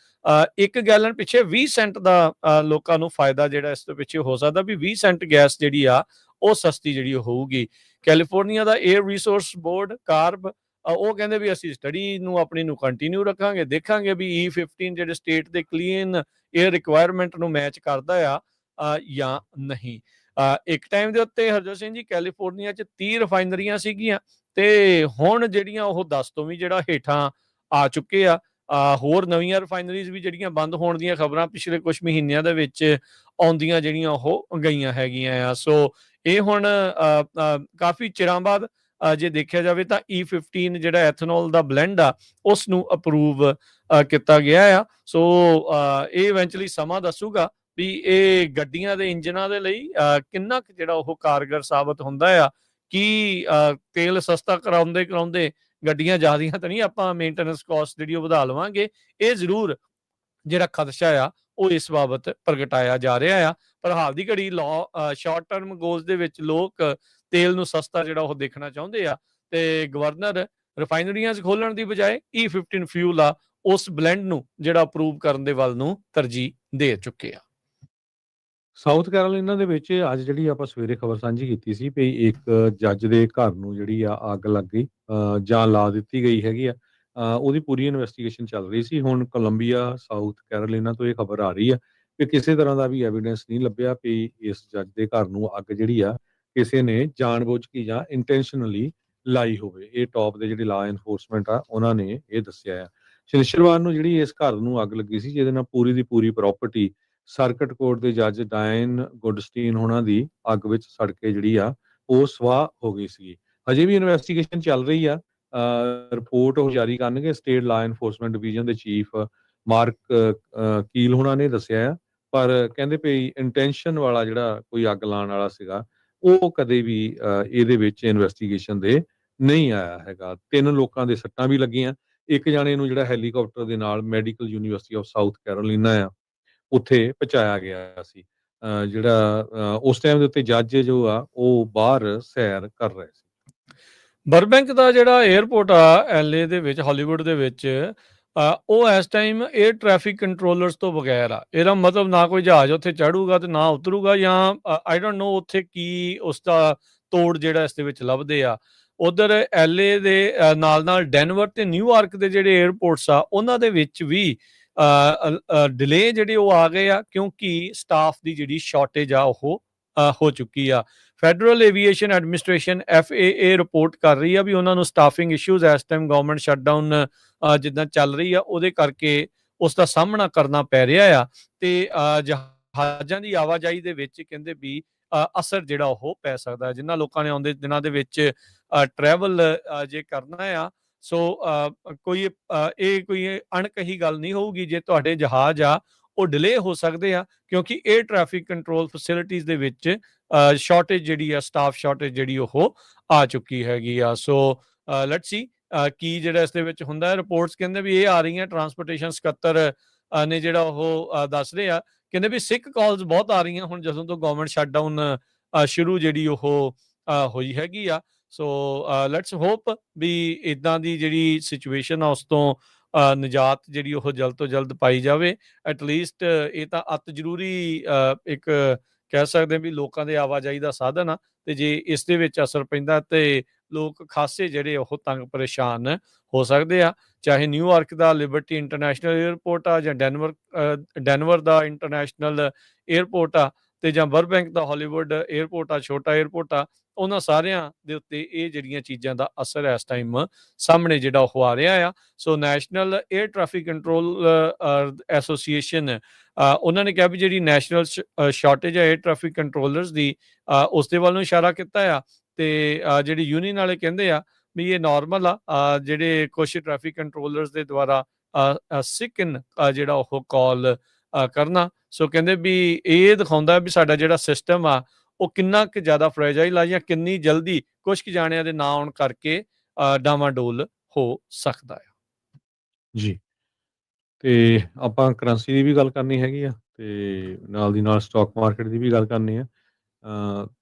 1 ਗੈਲਨ ਪਿੱਛੇ 20 ਸੈਂਟ ਦਾ ਲੋਕਾਂ ਨੂੰ ਫਾਇਦਾ ਜਿਹੜਾ ਇਸ ਦੇ ਪਿੱਛੇ ਹੋ ਸਕਦਾ, ਵੀ 20 ਸੈਂਟ ਗੈਸ ਜਿਹੜੀ ਆ ਉਹ ਸਸਤੀ ਜਿਹੜੀ ਹੋਊਗੀ। ਕੈਲੀਫੋਰਨੀਆ ਦਾ 에ਅਰ ਰਿਸੋਰਸ ਬੋਰਡ ਕਾਰਬ, ਉਹ ਕਹਿੰਦੇ ਵੀ ਅਸੀਂ ਸਟੱਡੀ ਨੂੰ ਆਪਣੀ ਨੂੰ ਕੰਟੀਨਿਊ ਰੱਖਾਂਗੇ, ਦੇਖਾਂਗੇ ਵੀ E15 ਜਿਹੜੇ ਸਟੇਟ ਦੇ ਕਲੀਨ 에ਅਰ ਰਿਕੁਆਇਰਮੈਂਟ ਨੂੰ ਮੈਚ ਕਰਦਾ ਆ ਜਾਂ ਨਹੀਂ। ਇੱਕ ਟਾਈਮ ਦੇ ਉੱਤੇ ਹਰਜੋਤ ਸਿੰਘ ਜੀ ਕੈਲੀਫੋਰਨੀਆ 'ਚ 30 ਰਿਫਾਈਨਰੀਆਂ ਸੀਗੀਆਂ, ਤੇ ਹੁਣ ਜਿਹੜੀਆਂ ਉਹ 10 ਤੋਂ ਵੀ ਜਿਹੜਾ ਹੇਠਾਂ ਆ ਚੁੱਕੇ ਆ। ਹੋਰ ਨਵੀਆਂ ਰਿਫਾਈਨਰੀਜ਼ ਵੀ ਜਿਹੜੀਆਂ ਬੰਦ ਹੋਣ ਦੀਆਂ ਖਬਰਾਂ ਪਿਛਲੇ ਕੁਝ ਮਹੀਨਿਆਂ ਦੇ ਵਿੱਚ ਆਉਂਦੀਆਂ ਜਿਹੜੀਆਂ ਉਹ ਗਈਆਂ ਹੈਗੀਆਂ ਆ। ਸੋ ਇਹ ਹੁਣ ਕਾਫੀ ਚਿਰਾਂ ਬਾਅਦ ਜੇ ਦੇਖਿਆ ਜਾਵੇ ਤਾਂ E15 ਜਿਹੜਾ ਐਥਨੋਲ ਦਾ ਬਲੈਂਡ ਆ ਉਸ ਨੂੰ ਅਪਰੂਵ ਕੀਤਾ ਗਿਆ ਆ। ਸੋ ਇਹ ਇਵੈਂਚੁਅਲੀ ਸਮਾਂ ਦੱਸੂਗਾ ਵੀ ਇਹ ਗੱਡੀਆਂ ਦੇ ਇੰਜਨਾਂ ਦੇ ਲਈ ਕਿੰਨਾ ਕੁ ਜਿਹੜਾ ਉਹ ਕਾਰਗਰ ਸਾਬਤ ਹੁੰਦਾ ਆ। ਕੀ ਤੇਲ ਸਸਤਾ ਕਰਾਉਂਦੇ ਗੱਡੀਆਂ ਜ਼ਿਆਦੀਆਂ ਤਾਂ ਨਹੀਂ ਆਪਾਂ ਮੇਨਟੇਨੈਂਸ ਕਾਸਟ ਜਿਹੜੀ ਉਹ ਵਧਾ ਲਵਾਂਗੇ। ਇਹ ਜ਼ਰੂਰ ਜਿਹੜਾ ਖਦਸ਼ਾ ਆ ਉਹ ਇਸ ਬਾਬਤ ਪ੍ਰਗਟਾਇਆ ਜਾ ਰਿਹਾ ਆ। ਪਰ ਹਾਲ ਦੀ ਘੜੀ ਸ਼ਾਰਟ ਟਰਮ ਗੋਲਸ ਦੇ ਵਿੱਚ ਲੋਕ ਤੇਲ ਨੂੰ ਸਸਤਾ ਜਿਹੜਾ ਉਹ ਦੇਖਣਾ ਚਾਹੁੰਦੇ ਆ, ਤੇ ਗਵਰਨਰ ਰਿਫਾਈਨਰੀਆਂ ਖੋਲਣ ਦੀ ਬਜਾਏ E15 ਫਿਊਲ ਆ ਉਸ ਬਲੈਂਡ ਨੂੰ ਜਿਹੜਾ ਅਪਰੂਵ ਕਰਨ ਦੇ ਵੱਲ ਨੂੰ ਤਰਜੀਹ ਦੇ ਚੁੱਕੇ ਆ। ਸਾਊਥ ਕੈਰੋਲੀਨਾ ਦੇ ਵਿੱਚ ਅੱਜ ਜਿਹੜੀ ਆਪਾਂ ਸਵੇਰੇ ਖਬਰ ਸਾਂਝੀ ਕੀਤੀ ਸੀ ਵੀ ਇੱਕ ਜੱਜ ਦੇ ਘਰ ਨੂੰ ਜਿਹੜੀ ਆ ਅੱਗ ਲੱਗ ਗਈ ਜਾਂ ਲਾ ਦਿੱਤੀ ਗਈ ਹੈਗੀ ਆ। ਉਹਦੀ ਪੂਰੀ ਇਨਵੈਸਟੀਗੇਸ਼ਨ ਚੱਲ ਰਹੀ ਸੀ। ਹੁਣ ਕੋਲੰਬੀਆ ਸਾਊਥ ਕੈਰੋਲੀਨਾ ਤੋਂ ਇਹ ਖਬਰ ਆ ਰਹੀ ਆ ਕਿ ਕਿਸੇ ਤਰ੍ਹਾਂ ਦਾ ਵੀ ਐਵੀਡੈਂਸ ਨਹੀਂ ਲੱਭਿਆ ਵੀ ਇਸ ਜੱਜ ਦੇ ਘਰ ਨੂੰ ਅੱਗ ਜਿਹੜੀ ਆ ਕਿਸੇ ਨੇ ਜਾਣਬੁੱਝ ਕੇ ਜਾਂ ਇੰਟੈਂਸ਼ਨਲੀ ਲਾਈ ਹੋਵੇ। ਇਹ ਟੌਪ ਦੇ ਜਿਹੜੇ ਲਾ ਐਨਫੋਰਸਮੈਂਟ ਆ ਉਹਨਾਂ ਨੇ ਇਹ ਦੱਸਿਆ ਆ। ਸ਼ਨੀਚਰਵਾਰ ਨੂੰ ਜਿਹੜੀ ਇਸ ਘਰ ਨੂੰ ਅੱਗ ਲੱਗੀ ਸੀ, ਜਿਹਦੇ ਨਾਲ ਪੂਰੀ ਦੀ ਪੂਰੀ ਪ੍ਰਾਪਰਟੀ ਸਰਕਟ ਕੋਰਟ ਦੇ ਜੱਜ ਡਾਇਨ ਗੁੱਡਸਟੀਨ ਹੋਣਾ ਦੀ ਅੱਗ ਵਿੱਚ ਸੜ ਕੇ ਜਿਹੜੀ ਆ ਉਹ ਸਵਾਹ ਹੋ ਗਈ ਸੀ। ਹਜੇ ਵੀ ਇਨਵੈਸਟੀਗੇਸ਼ਨ ਚੱਲ ਰਹੀ ਆ। ਰਿਪੋਰਟ ਉਹ ਜਾਰੀ ਕਰਨਗੇ। ਸਟੇਟ ਲਾ ਐਨਫੋਰਸਮੈਂਟ ਡਿਵੀਜ਼ਨ ਦੇ ਚੀਫ ਮਾਰਕ ਕੀਲ ਹੋਣਾ ਨੇ ਦੱਸਿਆ ਆ। ਪਰ ਕਹਿੰਦੇ ਪਈ ਇੰਟੈਂਸ਼ਨ ਵਾਲਾ ਜਿਹੜਾ ਕੋਈ ਅੱਗ ਲਾਉਣ ਵਾਲਾ ਸੀਗਾ ਉਹ ਕਦੇ ਵੀ ਇਹਦੇ ਵਿੱਚ ਇਨਵੈਸਟੀਗੇਸ਼ਨ ਦੇ ਨਹੀਂ ਆਇਆ ਹੈਗਾ। 3 ਲੋਕਾਂ ਦੇ ਸੱਟਾਂ ਵੀ ਲੱਗੀਆਂ। ਇੱਕ ਜਾਣੇ ਨੂੰ ਜਿਹੜਾ ਹੈਲੀਕਾਪਟਰ ਦੇ ਨਾਲ medical university of south Carolina ਆ ਉੱਥੇ ਪਹੁੰਚਾਇਆ ਗਿਆ ਸੀ। ਉਸ ਟਾਈਮ ਦੇ ਉੱਤੇ ਜੱਜ ਜੋ ਆ ਉਹ ਬਾਹਰ ਸੈਰ ਕਰ ਰਹੇ ਸੀ। ਬਰਬੈਂਕ ਦਾ ਜਿਹੜਾ 에ਅਰਪੋਰਟ ਆ LA ਦੇ ਵਿੱਚ, ਹਾਲੀਵੁੱਡ ਦੇ ਵਿੱਚ, ਉਹ ਇਸ ਟਾਈਮ 에ਅਰ ਟ੍ਰੈਫਿਕ ਕੰਟਰੋਲਰਸ ਤੋਂ ਬਗੈਰ ਆ। ਇਹਦਾ ਮਤਲਬ ਨਾ ਕੋਈ ਜਹਾਜ਼ ਉੱਥੇ ਚੜੂਗਾ ਤੇ ਨਾ ਉਤਰੂਗਾ, ਜਾਂ ਆਈ ਡੋਂਟ ਨੋ ਉੱਥੇ ਕੀ ਉਸ ਦਾ ਤੋੜ ਜਿਹੜਾ ਇਸ ਦੇ ਵਿੱਚ ਲੱਭਦੇ ਆ। ਉਧਰ LA ਦੇ ਨਾਲ ਡੈਨਵਰ ਤੇ ਨਿਊਯਾਰਕ ਦੇ ਜਿਹੜੇ 에ਅਰਪੋਰਟਸ ਆ ਉਹਨਾਂ ਦੇ ਵਿੱਚ ਵੀ ਡਿਲੇ ਜਿਹੜੇ ਉਹ ਆ ਗਏ ਆ, ਕਿਉਂਕਿ ਸਟਾਫ ਦੀ ਜਿਹੜੀ ਸ਼ਾਰਟੇਜ ਆ ਉਹ ਹੋ ਚੁੱਕੀ ਆ। Federal aviation administration FAA report ਕਰ ਰਹੀ ਆ ਵੀ ਉਹਨਾਂ ਨੂੰ ਸਟਾਫਿੰਗ ਇਸ਼ੂਜ਼ ਇਸ ਟਾਈਮ ਗਵਰਨਮੈਂਟ ਸ਼ਟਡਾਊਨ ਜਿੱਦਾਂ ਚੱਲ ਰਹੀ ਆ ਉਹਦੇ ਕਰਕੇ ਉਸ ਦਾ ਸਾਹਮਣਾ ਕਰਨਾ ਪੈ ਰਿਹਾ ਆ। ਤੇ ਜਹਾਜ਼ਾਂ ਦੀ ਆਵਾਜਾਈ ਦੇ ਵਿੱਚ ਕਹਿੰਦੇ ਵੀ ਅਸਰ ਜਿਹੜਾ ਉਹ ਪੈ ਸਕਦਾ। ਜਿਨ੍ਹਾਂ ਲੋਕਾਂ ਨੇ ਆਉਂਦੇ ਦਿਨਾਂ ਦੇ ਵਿੱਚ ਟਰੈਵਲ ਜੇ ਕਰਨਾ ਆ, ਸੋ ਕੋਈ ਅਣਕਹੀ ਗੱਲ ਨਹੀਂ ਹੋਊਗੀ ਜੇ ਤੁਹਾਡੇ ਜਹਾਜ਼ ਆ ਉਹ ਡਿਲੇ ਹੋ ਸਕਦੇ ਆ, ਕਿਉਂਕਿ 에ਅਰ ਟ੍ਰੈਫਿਕ ਕੰਟਰੋਲ ਫੈਸਿਲਿਟੀਜ਼ ਦੇ ਵਿੱਚ ਸ਼ਾਰਟੇਜ ਜਿਹੜੀ ਆ, ਸਟਾਫ ਸ਼ਾਰਟੇਜ ਜਿਹੜੀ ਉਹ ਆ ਚੁੱਕੀ ਹੈਗੀ ਆ। ਸੋ ਲੈਟਸ ਸੀ ਕੀ ਜਿਹੜਾ ਇਸ ਦੇ ਵਿੱਚ ਹੁੰਦਾ। ਰਿਪੋਰਟਸ ਕਹਿੰਦੇ ਵੀ ਇਹ ਆ ਰਹੀਆਂ, ਟਰਾਂਸਪੋਰਟੇਸ਼ਨ ਸਕੱਤਰ ਨੇ ਜਿਹੜਾ ਉਹ ਦੱਸ ਰਹੇ ਆ, ਕਹਿੰਦੇ ਵੀ ਸਿੱਖ ਕਾਲਸ ਬਹੁਤ ਆ ਰਹੀਆਂ ਹੁਣ ਜਦੋਂ ਤੋਂ ਗਵਰਨਮੈਂਟ ਸ਼ਟਡਾਊਨ ਸ਼ੁਰੂ ਜਿਹੜੀ ਉਹ ਹੋਈ ਹੈਗੀ ਆ। ਸੋ ਲੈਟਸ ਹੋਪ ਵੀ ਇਦਾਂ ਦੀ ਜਿਹੜੀ ਸਿਚੁਏਸ਼ਨ ਆ ਉਸ ਤੋਂ ਨਿਜਾਤ ਜਿਹੜੀ ਉਹ ਜਲਦ ਤੋਂ ਜਲਦ ਪਾਈ ਜਾਵੇ। ਐਟਲੀਸਟ ਇਹ ਤਾਂ ਅਤ ਜ਼ਰੂਰੀ ਇੱਕ ਕਹਿ ਸਕਦੇ ਵੀ ਲੋਕਾਂ ਦੇ ਆਵਾਜਾਈ ਦਾ ਸਾਧਨ ਆ, ਤੇ ਜੇ ਇਸ ਦੇ ਵਿੱਚ ਅਸਰ ਪੈਂਦਾ ਤੇ ਲੋਕ ਖਾਸੇ ਜਿਹੜੇ ਉਹ ਤੰਗ ਪਰੇਸ਼ਾਨ ਹੋ ਸਕਦੇ ਆ। ਚਾਹੇ ਨਿਊਯਾਰਕ ਦਾ ਲਿਬਰਟੀ ਇੰਟਰਨੈਸ਼ਨਲ 에ਅਰਪੋਰਟ ਆ, ਜਾਂ ਡੈਨਵਰ ਦਾ ਇੰਟਰਨੈਸ਼ਨਲ 에ਅਰਪੋਰਟ ਆ, ਤੇ ਜਾਂ ਬਰਬੈਂਕ ਦਾ ਹਾਲੀਵੁੱਡ 에ਅਰਪੋਰਟ ਆ, ਛੋਟਾ 에ਅਰਪੋਰਟ ਆ, ਉਹਨਾਂ ਸਾਰਿਆਂ ਦੇ ਉੱਤੇ ਇਹ ਜਿਹੜੀਆਂ ਚੀਜ਼ਾਂ ਦਾ ਅਸਰ ਇਸ ਟਾਈਮ ਸਾਹਮਣੇ ਜਿਹੜਾ ਉਹ ਆ ਰਿਹਾ ਆ। So national air traffic control association ਉਹਨਾਂ ਨੇ ਕਿਹਾ ਵੀ ਜਿਹੜੀ ਨੈਸ਼ਨਲ ਸ਼ਾਰਟੇਜ ਹੈ 에ਅਰ ਟ੍ਰੈਫਿਕ ਕੰਟਰੋਲਰਸ ਦੀ, ਉਸ ਦੇ ਵੱਲ ਨੂੰ ਇਸ਼ਾਰਾ ਕੀਤਾ ਆ। ਤੇ ਜਿਹੜੀ ਯੂਨੀਅਨ ਵਾਲੇ ਕਹਿੰਦੇ ਆ ਵੀ ਇਹ ਨਾਰਮਲ ਆ, ਜਿਹੜੇ ਕੁਝ ਟ੍ਰੈਫਿਕ ਕੰਟਰੋਲਰਸ ਦੇ ਦੁਆਰਾ ਸਿੱਕਨ ਜਿਹੜਾ ਉਹ ਕਾਲ ਕਰਨਾ। ਸੋ ਕਹਿੰਦੇ ਵੀ ਇਹ ਦਿਖਾਉਂਦਾ ਵੀ ਸਾਡਾ ਜਿਹੜਾ ਸਿਸਟਮ ਆ ਉਹ ਕਿੰਨਾ ਕੁ ਜ਼ਿਆਦਾ ਫਰੈਜਾਈਲ ਆ, ਜਾਂ ਕਿੰਨੀ ਜਲਦੀ ਕੁਝ ਕੁ ਜਾਣਿਆਂ ਦੇ ਨਾ ਆਉਣ ਕਰਕੇ ਡਾਵਾਂਡੋਲ ਹੋ ਸਕਦਾ ਹੈ। ਜੀ। ਤੇ ਆਪਾਂ ਕਰੰਸੀ ਦੀ ਵੀ ਗੱਲ ਕਰਨੀ ਹੈਗੀ ਆ ਤੇ ਨਾਲ ਦੀ ਨਾਲ ਸਟਾਕ ਮਾਰਕੀਟ ਦੀ ਵੀ ਗੱਲ ਕਰਨੀ ਆ।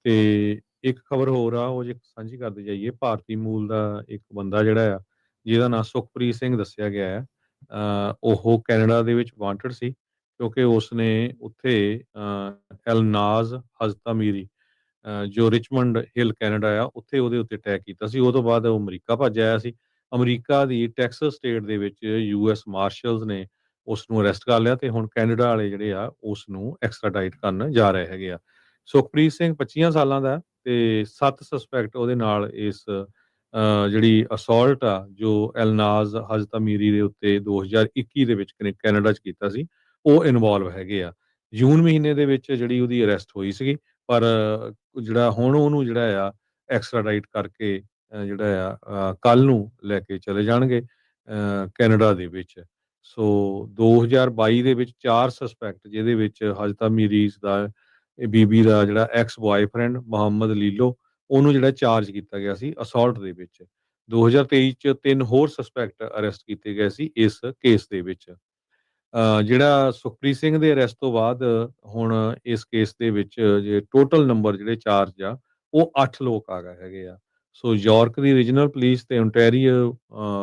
ਤੇ ਇੱਕ ਖਬਰ ਹੋਰ ਆ ਉਹ ਜੇ ਸਾਂਝੀ ਕਰਦੇ ਜਾਈਏ। ਭਾਰਤੀ ਮੂਲ ਦਾ ਇੱਕ ਬੰਦਾ ਜਿਹੜਾ ਆ ਜਿਹਦਾ ਨਾਂ ਸੁਖਪ੍ਰੀਤ ਸਿੰਘ ਦੱਸਿਆ ਗਿਆ ਆ। ਉਹ ਕੈਨੇਡਾ ਦੇ ਵਿੱਚ ਵਾਂਟਡ ਸੀ ਕਿਉਂਕਿ ਉਸਨੇ ਉੱਥੇ ਐਲਨਾਜ਼ ਹਜ਼ਤਮੀਰੀ ਜੋ ਰਿਚਮੰਡ ਹਿੱਲ ਕੈਨੇਡਾ ਆ ਉੱਥੇ ਉਹਦੇ ਉੱਤੇ ਅਟੈਕ ਕੀਤਾ ਸੀ। ਉਹ ਤੋਂ ਬਾਅਦ ਉਹ ਅਮਰੀਕਾ ਭੱਜ ਆਇਆ ਸੀ। ਅਮਰੀਕਾ ਦੀ ਟੈਕਸਸ ਸਟੇਟ ਦੇ ਵਿੱਚ ਯੂਐਸ ਮਾਰਸ਼ਲਸ ਨੇ ਉਸ ਨੂੰ ਅਰੈਸਟ ਕਰ ਲਿਆ ਤੇ ਹੁਣ ਕੈਨੇਡਾ ਵਾਲੇ ਜਿਹੜੇ ਆ ਉਸ ਨੂੰ ਐਕਸਟ੍ਰਾਡਾਈਟ ਕਰਨ ਜਾ ਰਹੇ ਹੈਗੇ ਆ। ਸੁਖਪ੍ਰੀਤ ਸਿੰਘ 25 ਸਾਲਾਂ ਦਾ ਤੇ 7 ਸਸਪੈਕਟ ਉਹਦੇ ਨਾਲ ਇਸ ਜਿਹੜੀ ਅਸੌਲਟ ਆ ਜੋ ਐਲਨਾਜ਼ ਹਜ਼ਤਮੀਰੀ ਦੇ ਉੱਤੇ 2021 ਦੇ ਵਿੱਚ ਕੈਨੇਡਾ 'ਚ ਕੀਤਾ ਸੀ ਉਹ ਇਨਵੋਲਵ ਹੈਗੇ ਆ। ਜੂਨ ਮਹੀਨੇ ਦੇ ਵਿੱਚ ਜਿਹੜੀ ਉਹਦੀ ਅਰੈਸਟ ਹੋਈ ਸੀਗੀ ਪਰ ਜਿਹੜਾ ਹੁਣ ਉਹਨੂੰ ਜਿਹੜਾ ਆ ਐਕਸਟ੍ਰਾਡਾਈਟ ਕਰਕੇ ਜਿਹੜਾ ਆ ਕੱਲ ਨੂੰ ਲੈ ਕੇ ਚਲੇ ਜਾਣਗੇ ਕੈਨੇਡਾ ਦੇ ਵਿੱਚ। ਸੋ 2022 ਦੇ ਵਿੱਚ 4 ਸਸਪੈਕਟ ਜਿਹਦੇ ਵਿੱਚ ਹਜ਼ਤਮੀਰੀ ਦਾ ਬੀਬੀ ਦਾ ਜਿਹੜਾ ਐਕਸ ਬॉयਫ੍ਰੈਂਡ ਮੁਹੰਮਦ ਲੀਲੋ ਉਹਨੂੰ ਜਿਹੜਾ ਚਾਰਜ ਕੀਤਾ ਗਿਆ ਸੀ ਅਸੌਲਟ ਦੇ ਵਿੱਚ। 2023 ਚ 3 ਹੋਰ ਸਸਪੈਕਟ ਅਰੈਸਟ ਕੀਤੇ ਗਏ ਸੀ ਇਸ ਕੇਸ ਦੇ ਵਿੱਚ। ਜਿਹੜਾ ਸੁਖਪ੍ਰੀਤ ਸਿੰਘ ਦੇ ਅਰੈਸਟ ਤੋਂ ਬਾਅਦ ਹੁਣ ਇਸ ਕੇਸ ਦੇ ਵਿੱਚ ਜੇ ਟੋਟਲ ਨੰਬਰ ਜਿਹੜੇ ਚਾਰਜ ਆ ਉਹ 8 ਲੋਕ ਆ ਗਏ ਹੈਗੇ ਆ। ਸੋ ਯਾਰਕ ਦੀ ਰੀਜਨਲ ਪੁਲਿਸ ਤੇ ਓਨਟਾਰੀਓ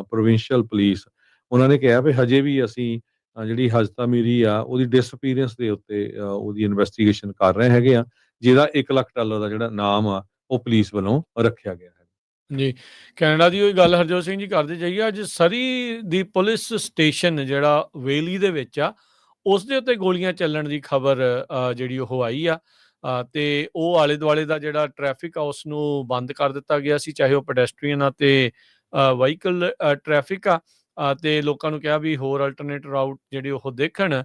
ਪ੍ਰੋਵਿੰਸ਼ੀਅਲ ਪੁਲਿਸ ਉਹਨਾਂ ਨੇ ਕਿਹਾ ਵੀ ਹਜੇ ਵੀ ਅਸੀਂ ਜਿਹੜੀ ਹਜ਼ਤਮੀਰੀ ਆ ਉਹਦੀ ਡਿਸਅਪੀਅਰੈਂਸ ਦੇ ਉੱਤੇ ਉਹਦੀ ਇਨਵੈਸਟੀਗੇਸ਼ਨ ਕਰ ਰਹੇ ਹੈਗੇ ਆ ਜਿਹਦਾ $1 ਲੱਖ ਦਾ ਜਿਹੜਾ ਨਾਮ ਆ ਉਹ ਪੁਲਿਸ ਵੱਲੋਂ ਰੱਖਿਆ ਗਿਆ ਹੈ। ਜੀ, ਕੈਨੇਡਾ ਦੀ ਉਹੀ ਗੱਲ ਹਰਜੋਤ ਸਿੰਘ ਜੀ ਕਰਦੇ ਜਾਈਏ। ਅੱਜ ਸਰੀ ਦੀ ਪੁਲਿਸ ਸਟੇਸ਼ਨ ਜਿਹੜਾ ਵੇਲੀ ਦੇ ਵਿੱਚ ਆ ਉਸ ਦੇ ਉੱਤੇ ਗੋਲੀਆਂ ਚੱਲਣ ਦੀ ਖਬਰ ਜਿਹੜੀ ਉਹ ਆਈ ਆ ਤੇ ਉਹ ਆਲੇ ਦੁਆਲੇ ਦਾ ਜਿਹੜਾ ਟ੍ਰੈਫਿਕ ਆ ਉਸ ਨੂੰ ਬੰਦ ਕਰ ਦਿੱਤਾ ਗਿਆ ਸੀ, ਚਾਹੇ ਉਹ ਪੈਡੈਸਟਰੀਅਨ ਆ ਤੇ ਵਹੀਕਲ ਟ੍ਰੈਫਿਕ ਆ ਤੇ ਲੋਕਾਂ ਨੂੰ ਕਿਹਾ ਵੀ ਹੋਰ ਅਲਟਰਨੇਟ ਰਾਊਟ ਜਿਹੜੇ ਉਹ ਦੇਖਣ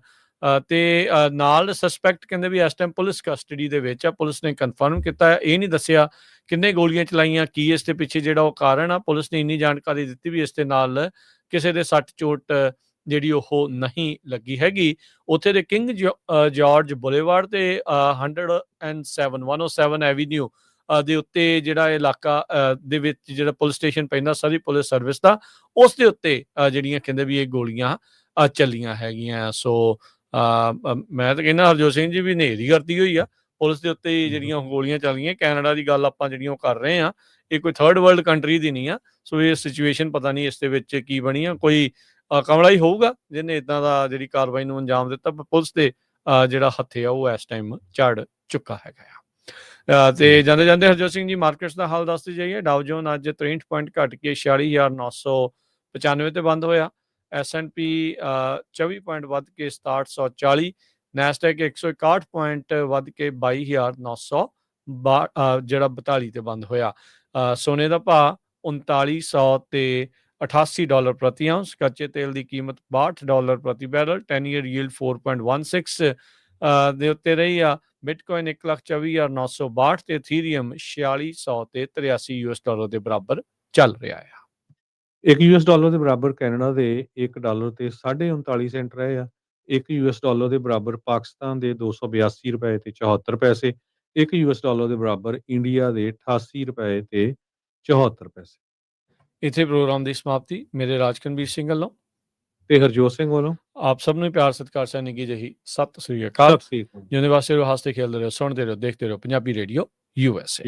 ਤੇ ਨਾਲ ਸਸਪੈਕਟ ਕਹਿੰਦੇ ਵੀ ਇਸ ਟਾਈਮ ਪੁਲਿਸ ਕਸਟਡੀ ਦੇ ਵਿੱਚ ਆ। ਪੁਲਿਸ ਨੇ ਕਨਫਰਮ ਕੀਤਾ, ਇਹ ਨਹੀਂ ਦੱਸਿਆ ਕਿੰਨੇ ਗੋਲੀਆਂ ਚਲਾਈਆਂ, ਕੀ ਇਸ ਦੇ ਪਿੱਛੇ ਜਿਹੜਾ ਉਹ ਕਾਰਨ ਆ। ਪੁਲਿਸ ਨੇ ਇੰਨੀ ਜਾਣਕਾਰੀ ਦਿੱਤੀ ਵੀ ਇਸ ਦੇ ਨਾਲ ਕਿਸੇ ਦੇ ਸੱਟ ਚੋਟ ਜਿਹੜੀ ਉਹ ਨਹੀਂ ਲੱਗੀ ਹੈਗੀ। ਉੱਥੇ ਦੇ ਕਿੰਗ ਜਾਰਜ ਬੁਲੇਵਾਰਡ ਤੇ 107 ਐਵੀਨਿਊ ਦੇ ਉੱਤੇ ਜਿਹੜਾ ਇਲਾਕਾ ਦੇ ਵਿੱਚ ਜਿਹੜਾ ਪੁਲਿਸ ਸਟੇਸ਼ਨ ਪੈਂਦਾ ਸਰੀ ਪੁਲਿਸ ਸਰਵਿਸ ਦਾ ਉਸ ਦੇ ਉੱਤੇ ਜਿਹੜੀਆਂ ਕਹਿੰਦੇ ਵੀ ਇਹ ਗੋਲੀਆਂ ਚੱਲੀਆਂ ਹੈਗੀਆਂ। ਸੋ ਮੈਂ ਤਾਂ ਕਹਿੰਦਾ ਹਰਜੋਤ ਸਿੰਘ ਜੀ ਵੀ ਹਨੇਰੀ ਕਰਦੀ ਹੋਈ ਆ ਪੁਲਿਸ ਦੇ ਉੱਤੇ ਜਿਹੜੀਆਂ ਗੋਲੀਆਂ ਚੱਲੀਆਂ। ਕੈਨੇਡਾ ਦੀ ਗੱਲ ਆਪਾਂ ਜਿਹੜੀਆਂ ਉਹ ਕਰ ਰਹੇ ਆ, ਇਹ ਕੋਈ ਥਰਡ ਵਰਲਡ ਕੰਟਰੀ ਦੀ ਨਹੀਂ ਆ। ਸੋ ਇਹ ਸਿਚੁਏਸ਼ਨ ਪਤਾ ਨਹੀਂ ਇਸ ਦੇ ਵਿੱਚ ਕੀ ਬਣੀ ਆ। ਕੋਈ ਕਮਲਾ ਹੀ ਹੋਊਗਾ ਜਿਹਨੇ ਇਦਾਂ ਦਾ ਜਿਹੜੀ ਕਾਰਵਾਈ ਨੂੰ ਅੰਜਾਮ ਦਿੱਤਾ, ਪਰ ਪੁਲਿਸ ਦੇ ਜਿਹੜਾ ਹੱਥੇ ਆ ਉਹ ਇਸ ਟਾਈਮ ਝੜ ਚੁੱਕਾ ਹੈਗਾ ਆ। ਤੇ ਜਾਂਦੇ ਜਾਂਦੇ ਹਰਜੋਤ ਸਿੰਘ ਜੀ ਮਾਰਕੀਟਸ ਦਾ ਹਾਲ ਦੱਸਦੇ ਜਾਈਏ। ਡਾਊ ਜੋਨ ਅੱਜ 63 ਪੁਆਇੰਟ ਘਟ ਕੇ 46,995 ਤੇ ਬੰਦ ਹੋਇਆ। S&P 24 ਪੁਆਇੰਟ ਵੱਧ ਕੇ 6740, ਨੈਸਡੈਕ 161 ਪੁਆਇੰਟ ਵੱਧ ਕੇ 22,900 ਜਿਹੜਾ 42 ਤੇ ਬੰਦ ਹੋਇਆ। ਸੋਨੇ ਦਾ ਭਾਅ 3900 ਤੇ $88 ਪ੍ਰਤੀ ਆਉਂਸ। ਕੱਚੇ ਤੇਲ ਦੀ ਕੀਮਤ $62 ਪ੍ਰਤੀ ਬੈਰਲ। 10 ਈਅਰ ਯੀਲਡ 4.16 ਦੇ ਉੱਤੇ ਰਹੀ ਆ। ਬਿਟਕੋਇਨ 1,24,962 ਤੇ ਇਥੀਰੀਅਮ 4600 ਤੇ $83 ਦੇ ਬਰਾਬਰ ਚੱਲ ਰਿਹਾ ਆ। $1 ਦੇ ਬਰਾਬਰ ਕੈਨੇਡਾ ਦੇ $1 ਤੇ 39.5 ਸੈਂਟ ਰਹੇ ਆ। $1 ਦੇ ਬਰਾਬਰ ਪਾਕਿਸਤਾਨ ਦੇ 282 ਰੁਪਏ ਤੇ 74 ਪੈਸੇ। $1 ਦੇ ਬਰਾਬਰ ਇੰਡੀਆ ਦੇ 88 ਰੁਪਏ ਤੇ 74 ਪੈਸੇ। ਇੱਥੇ ਪ੍ਰੋਗਰਾਮ ਦੀ ਸਮਾਪਤੀ। ਮੇਰੇ ਰਾਜਕਨਵੀਰ ਸਿੰਘ ਵੱਲੋਂ ਤੇ ਹਰਜੋਤ ਸਿੰਘ ਵੱਲੋਂ ਆਪ ਸਭ ਨੂੰ ਪਿਆਰ ਸਤਿਕਾਰ ਸਹਿ ਨਿੱਘੀ ਜਿਹੀ ਸਤਿ ਸ੍ਰੀ ਅਕਾਲ। ਸਤਿ ਸ੍ਰੀ ਅਕਾਲ। ਜਿਹਦੇ ਵਾਸਤੇ ਹੱਸਦੇ ਖੇਡਦੇ ਰਹੋ, ਸੁਣਦੇ ਰਹੋ, ਦੇਖਦੇ ਰਹੋ ਪੰਜਾਬੀ ਰੇਡੀਓ USA।